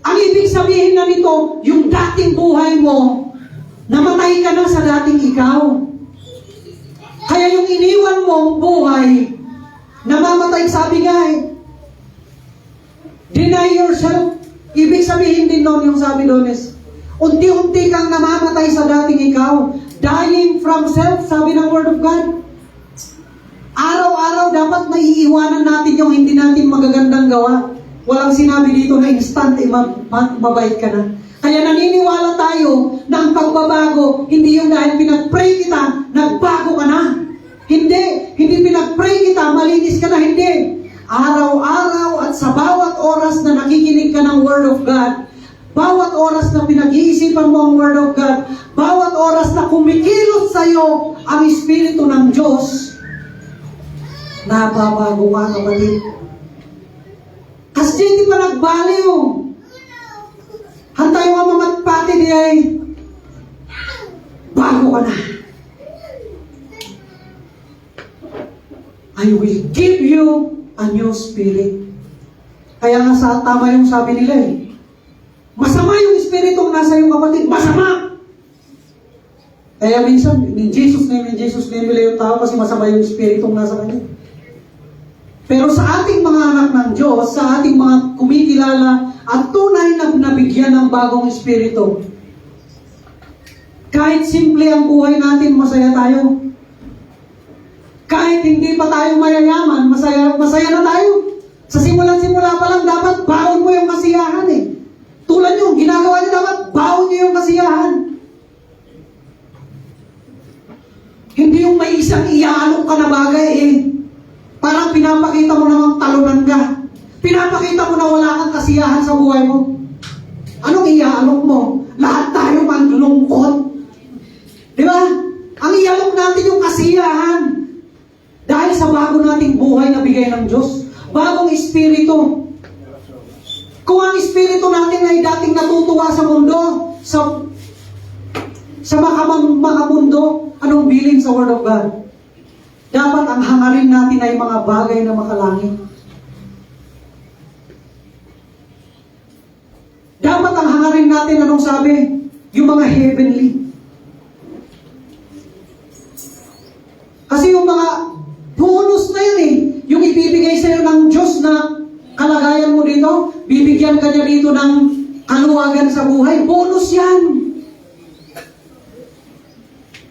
Ang ibig sabihin na nito, yung dating buhay mo, namatay ka na sa dating ikaw. Kaya yung iniwan mong buhay, namamatay, sabi nga deny yourself. Ibig sabihin din noon yung sabi doon is, unti-unti kang namamatay sa dating ikaw. Dying from self, sabi ng Word of God. Araw-araw dapat naiiwanan natin yung hindi natin magagandang gawa. Walang sinabi dito na instant, mabait ka na. Kaya naniniwala tayo na ang pagbabago, hindi yung dahil pinag-pray kita, nagbago ka na. Hindi pinag-pray kita, malinis ka na, hindi. Araw-araw at sa bawat oras na nakikinig ka ng Word of God, bawat oras na pinag-iisipan mo ang Word of God, bawat oras na kumikilos sa iyo ang Espiritu ng Diyos, nababago ka, kapatid. Kasi hindi pa nagbaliw. Hantay mo mamatpati di ay bago ka na. I will give you a new spirit. Kaya nga tama yung sabi nila eh. Masama yung espiritong nasa yung kapatid. Masama! Kaya minsan, in Jesus name, nila yung tao kasi masama yung espiritong nasa kanya. Pero sa ating mga anak ng Diyos, sa ating mga kumikilala at tunay na nabigyan ng bagong espiritu, kahit simple ang buhay natin, masaya tayo. Kahit hindi pa tayo mayayaman, masaya na tayo. Sa simula pa lang, dapat baon mo yung kasiyahan eh. Tulad yung ginagawa niyo, dapat baon niyo yung kasiyahan. Hindi yung may isang iaalok ka na bagay eh. Parang pinapakita mo namang talunan ka. Pinapakita mo na wala kang kasiyahan sa buhay mo. Anong iaalok mo? Lahat tayo manlulungkot. Di ba? Ang iaalok natin yung kasiyahan. Dahil sa bago nating buhay na bigay ng Diyos. Bagong espiritu. Kung ang espiritu natin ay dating natutuwa sa mundo, sa mga mundo, anong bilin sa Word of God? Dapat ang hangarin natin ay mga bagay na makalangit. Dapat ang hangarin natin, anong sabi? Yung mga heavenly. Kasi yung mga bonus na yun eh, yung ibibigay sa'yo ng Diyos na kalagayan mo dito, bibigyan ka niya dito ng kaluwagan sa buhay, bonus yan.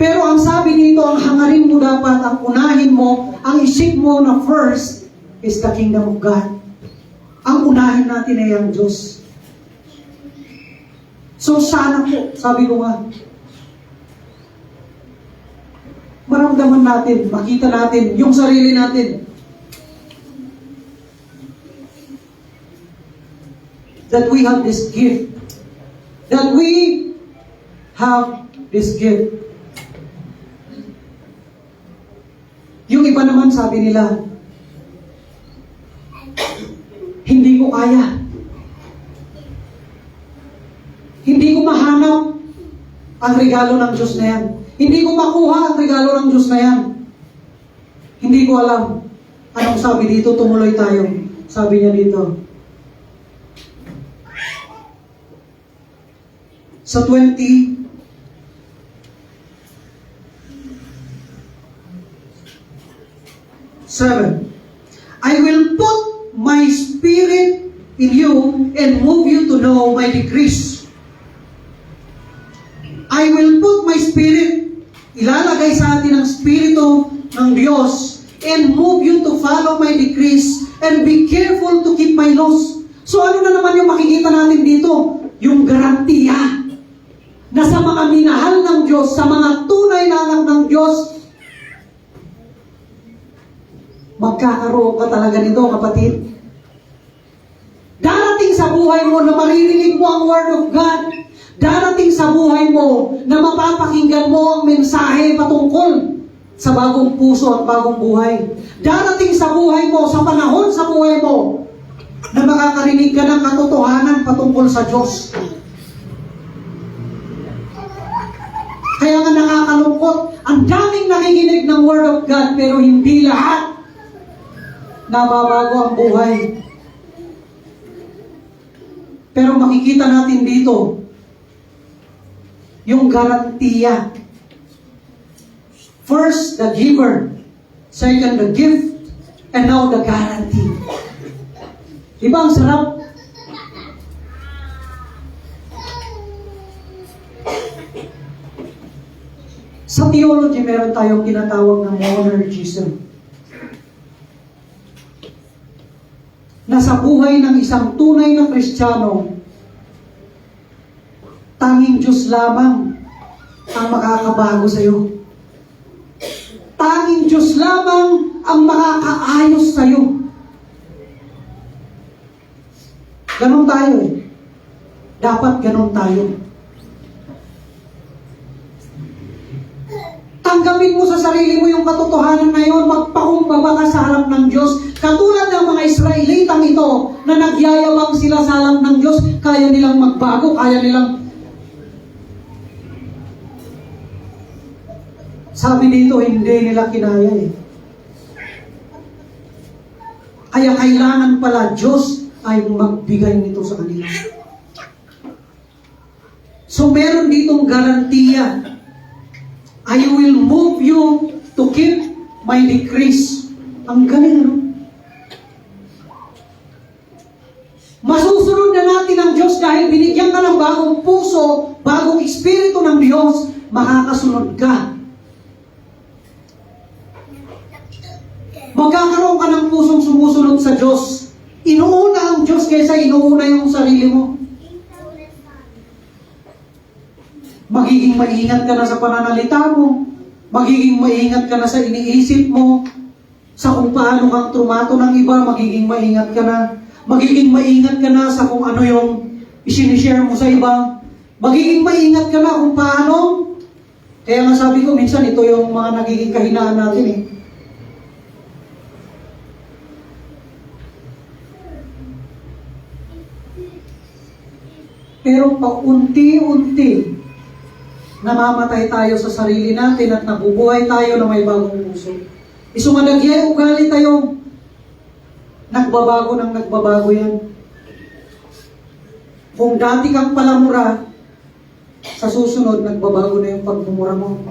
Pero ang sabi dito, ang hangarin mo dapat, ang unahin mo, ang isip mo na first is the kingdom of God. Ang unahin natin ay ang Diyos. So sana po, sabi ko nga, maramdaman natin, makita natin yung sarili natin. That we have this gift. That we have this gift. Yung iba naman sabi nila, hindi ko kaya. Hindi ko mahanap ang regalo ng Diyos na yan. Hindi ko makuha ang regalo ng Diyos na yan. Hindi ko alam. Anong sabi dito? Tumuloy tayo. Sabi niya dito. Sa 20, I will put my spirit in you and move you to know my decrees. I will put my spirit, ilalagay sa atin ang spirito ng Diyos, and move you to follow my decrees and be careful to keep my laws. So ano na naman yung makikita natin dito? Yung garantiya na sa mga minahal ng Diyos, sa mga tunay na anak ng Diyos, magkakaroon ka talaga nito, kapatid. Darating sa buhay mo na maririnig mo ang Word of God. Darating sa buhay mo na mapapakinggan mo ang mensahe patungkol sa bagong puso at bagong buhay. Darating sa buhay mo, sa panahon sa buhay mo, na makakarinig ka ng katotohanan patungkol sa Diyos. Kaya nga nakakalungkot, ang daming nakikinig ng Word of God, pero hindi lahat nababago ang buhay. Pero makikita natin dito, yung garantiya. First, the giver. Second, the gift. And now, the guarantee. Diba ang sarap? Sa theology, meron tayong tinatawag na monergism. na sa buhay ng isang tunay na Kristiyano, tanging Diyos lamang ang makakabago sa iyo. Tanging Diyos lamang ang makakaayos sa iyo. Ganon tayo eh. Dapat ganon tayo. Tanggapin mo sa sarili mo yung katotohanan na yun, magpakumbaba ka sa harap ng Diyos. Katulad ng mga Israelitang ito, na nagyayabang sila sa harap ng Diyos, kaya nilang magbago, kaya nilang... Sabi dito, hindi nila kinaya eh. Kaya kailangan pala Diyos ay magbigay nito sa kanila. So meron ditong garantiya. I will move you to keep my decrees. Ang galing, no? Masusunod na natin ang Diyos dahil binigyan ka ng bagong puso, bagong espiritu ng Diyos, makakasunod ka. Magkakaroon ka ng pusong sumusunod sa Diyos. Inuuna ang Diyos kaysa inuuna yung sarili mo. Magiging maingat ka na sa pananalita mo. Magiging maingat ka na sa iniisip mo. Sa kung paano kang trumato ng iba, magiging maingat ka na. Magiging maingat ka na sa kung ano yung isinishare mo sa iba. Magiging maingat ka na kung paano. Kaya nga sabi ko, minsan ito yung mga nagiging kahinaan natin eh. Pero paunti-unti, namamatay tayo sa sarili natin at nabubuhay tayo na may bagong puso. Isumadagyay ugali tayo. Nagbabago yan. Kung dati kang palamura, sa susunod, nagbabago na yung pagmumura mo.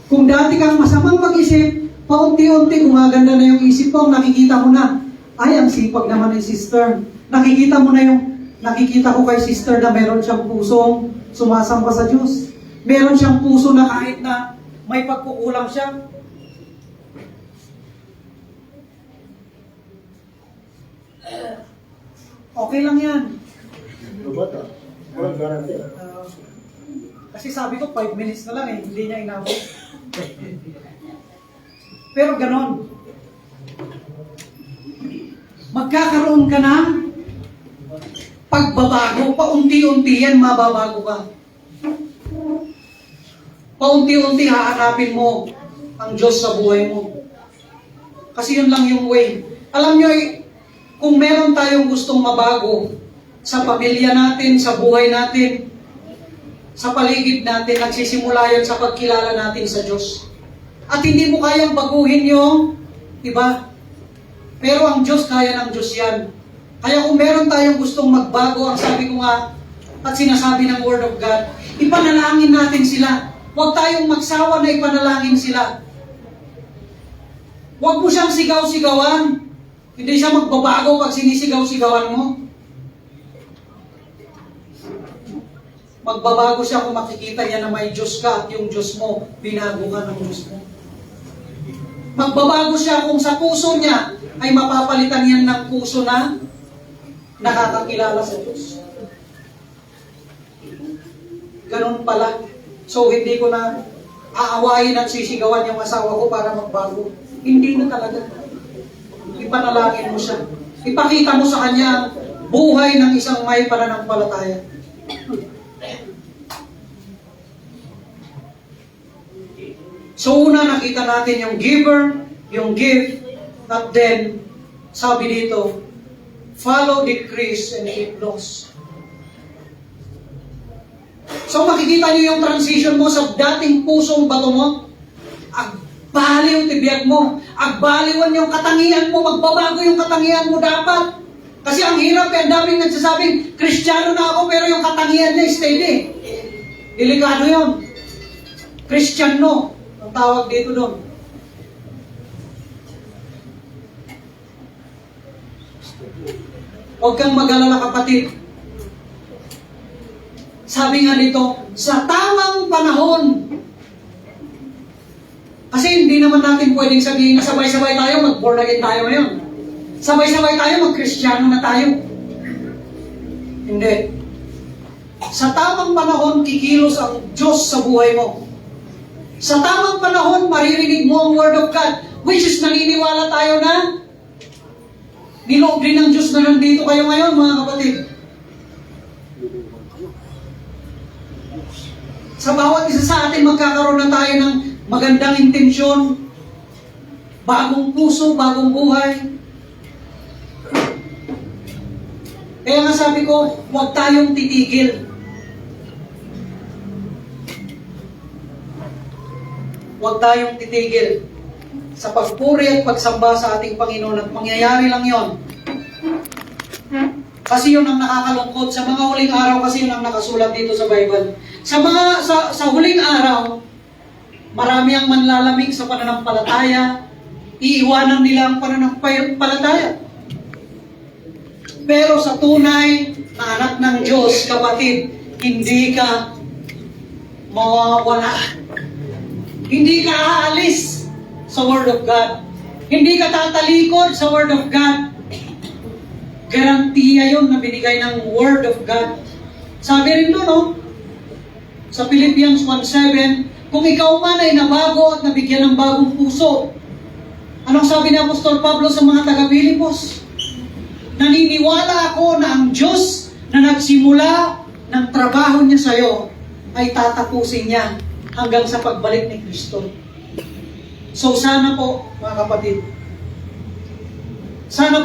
Kung dati kang masamang mag-isip, paunti-unti gumaganda na yung isip mo, nakikita mo na, ay, ang sipag naman ni sister. Nakikita ko kay sister na meron siyang pusong sumasamba sa Diyos. Meron siyang puso na kahit na may pagkukulang siya. Okay lang yan. Kasi sabi ko 5 minutes na lang eh, hindi niya inabot. Pero ganon. Magkakaroon ka ng pagbabago, paunti-unti yan, mababago ka. Paunti-unti hahanapin mo ang Diyos sa buhay mo. Kasi yun lang yung way. Alam nyo, kung meron tayong gustong mabago sa pamilya natin, sa buhay natin, sa paligid natin, nagsisimula yan sa pagkilala natin sa Diyos. At hindi mo kayang baguhin yung iba. Pero ang Diyos, kaya ng Diyos yan. Kaya kung meron tayong gustong magbago, ang sabi ko nga, at sinasabi ng Word of God, ipanalangin natin sila. Huwag tayong magsawa na ipanalangin sila. Huwag mo siyang sigaw-sigawan. Hindi siya magbabago pag sinisigaw-sigawan mo. Magbabago siya kung makikita niya na may Diyos ka at yung Diyos mo, binago ka ng Diyos mo. Magbabago siya kung sa puso niya ay mapapalitan yan ng puso na nakakakilala sa Diyos. Ganun pala. So, hindi ko na aawayin at sisigawan yung asawa ko para magbago. Hindi na talaga. Ipanalangin mo siya. Ipakita mo sa kanya ang buhay ng isang may pananampalataya. So, una nakita natin yung giver, yung give, at then, sabi dito, follow, decrease, and keep laws. So makikita niyo yung transition mo sa dating pusong bato mo. Agbaliw tibiyag mo. Agbaliwan yung katangian mo. Magbabago yung katangian mo dapat. Kasi ang hirap eh. Ang daming nagsasabing, Kristiyano na ako pero yung katangian niya steady. Delikado yun. Kristiyano. Ang tawag dito doon. Huwag kang mag-alala kapatid. Sabi nga nito, sa tamang panahon. Kasi hindi naman natin pwedeng sabihin na sabay-sabay tayo, mag-born again tayo ngayon. Sabay-sabay tayo, mag-Kristiyano na tayo. Hindi. Sa tamang panahon, kikilos ang Diyos sa buhay mo. Sa tamang panahon, maririnig mo ang Word of God, which is naniniwala tayo na niloob din ng Diyos na nandito kayo ngayon, mga kapatid. Sa bawat isa sa atin, magkakaroon na tayo ng magandang intensyon, bagong puso, bagong buhay. Kaya nga sabi ko, huwag tayong titigil. Huwag tayong titigil sa pagpuri at pagsamba sa ating Panginoon at mangyayari lang yon. Kasi yun ang nakakalungkot. Sa mga huling araw, kasi yun ang nakasulat dito sa Bible. Sa huling araw, marami ang manlalamig sa pananampalataya, iiwanan nila ang pananampalataya. Pero sa tunay na anak ng Diyos, kapatid, hindi ka mawawala. Hindi ka aalis sa Word of God. Hindi ka tatalikod sa Word of God. Garantiya yun na binigay ng Word of God. Sabi rin doon, no? Sa Philippians 1:7, kung ikaw man ay nabago at nabigyan ng bagong puso, anong sabi ni Apostol Pablo sa mga taga-Pilipos? Naniniwala ako na ang Diyos na nagsimula ng trabaho niya sa iyo ay tatapusin niya hanggang sa pagbalik ni Kristo. So sana po, mga kapatid, sana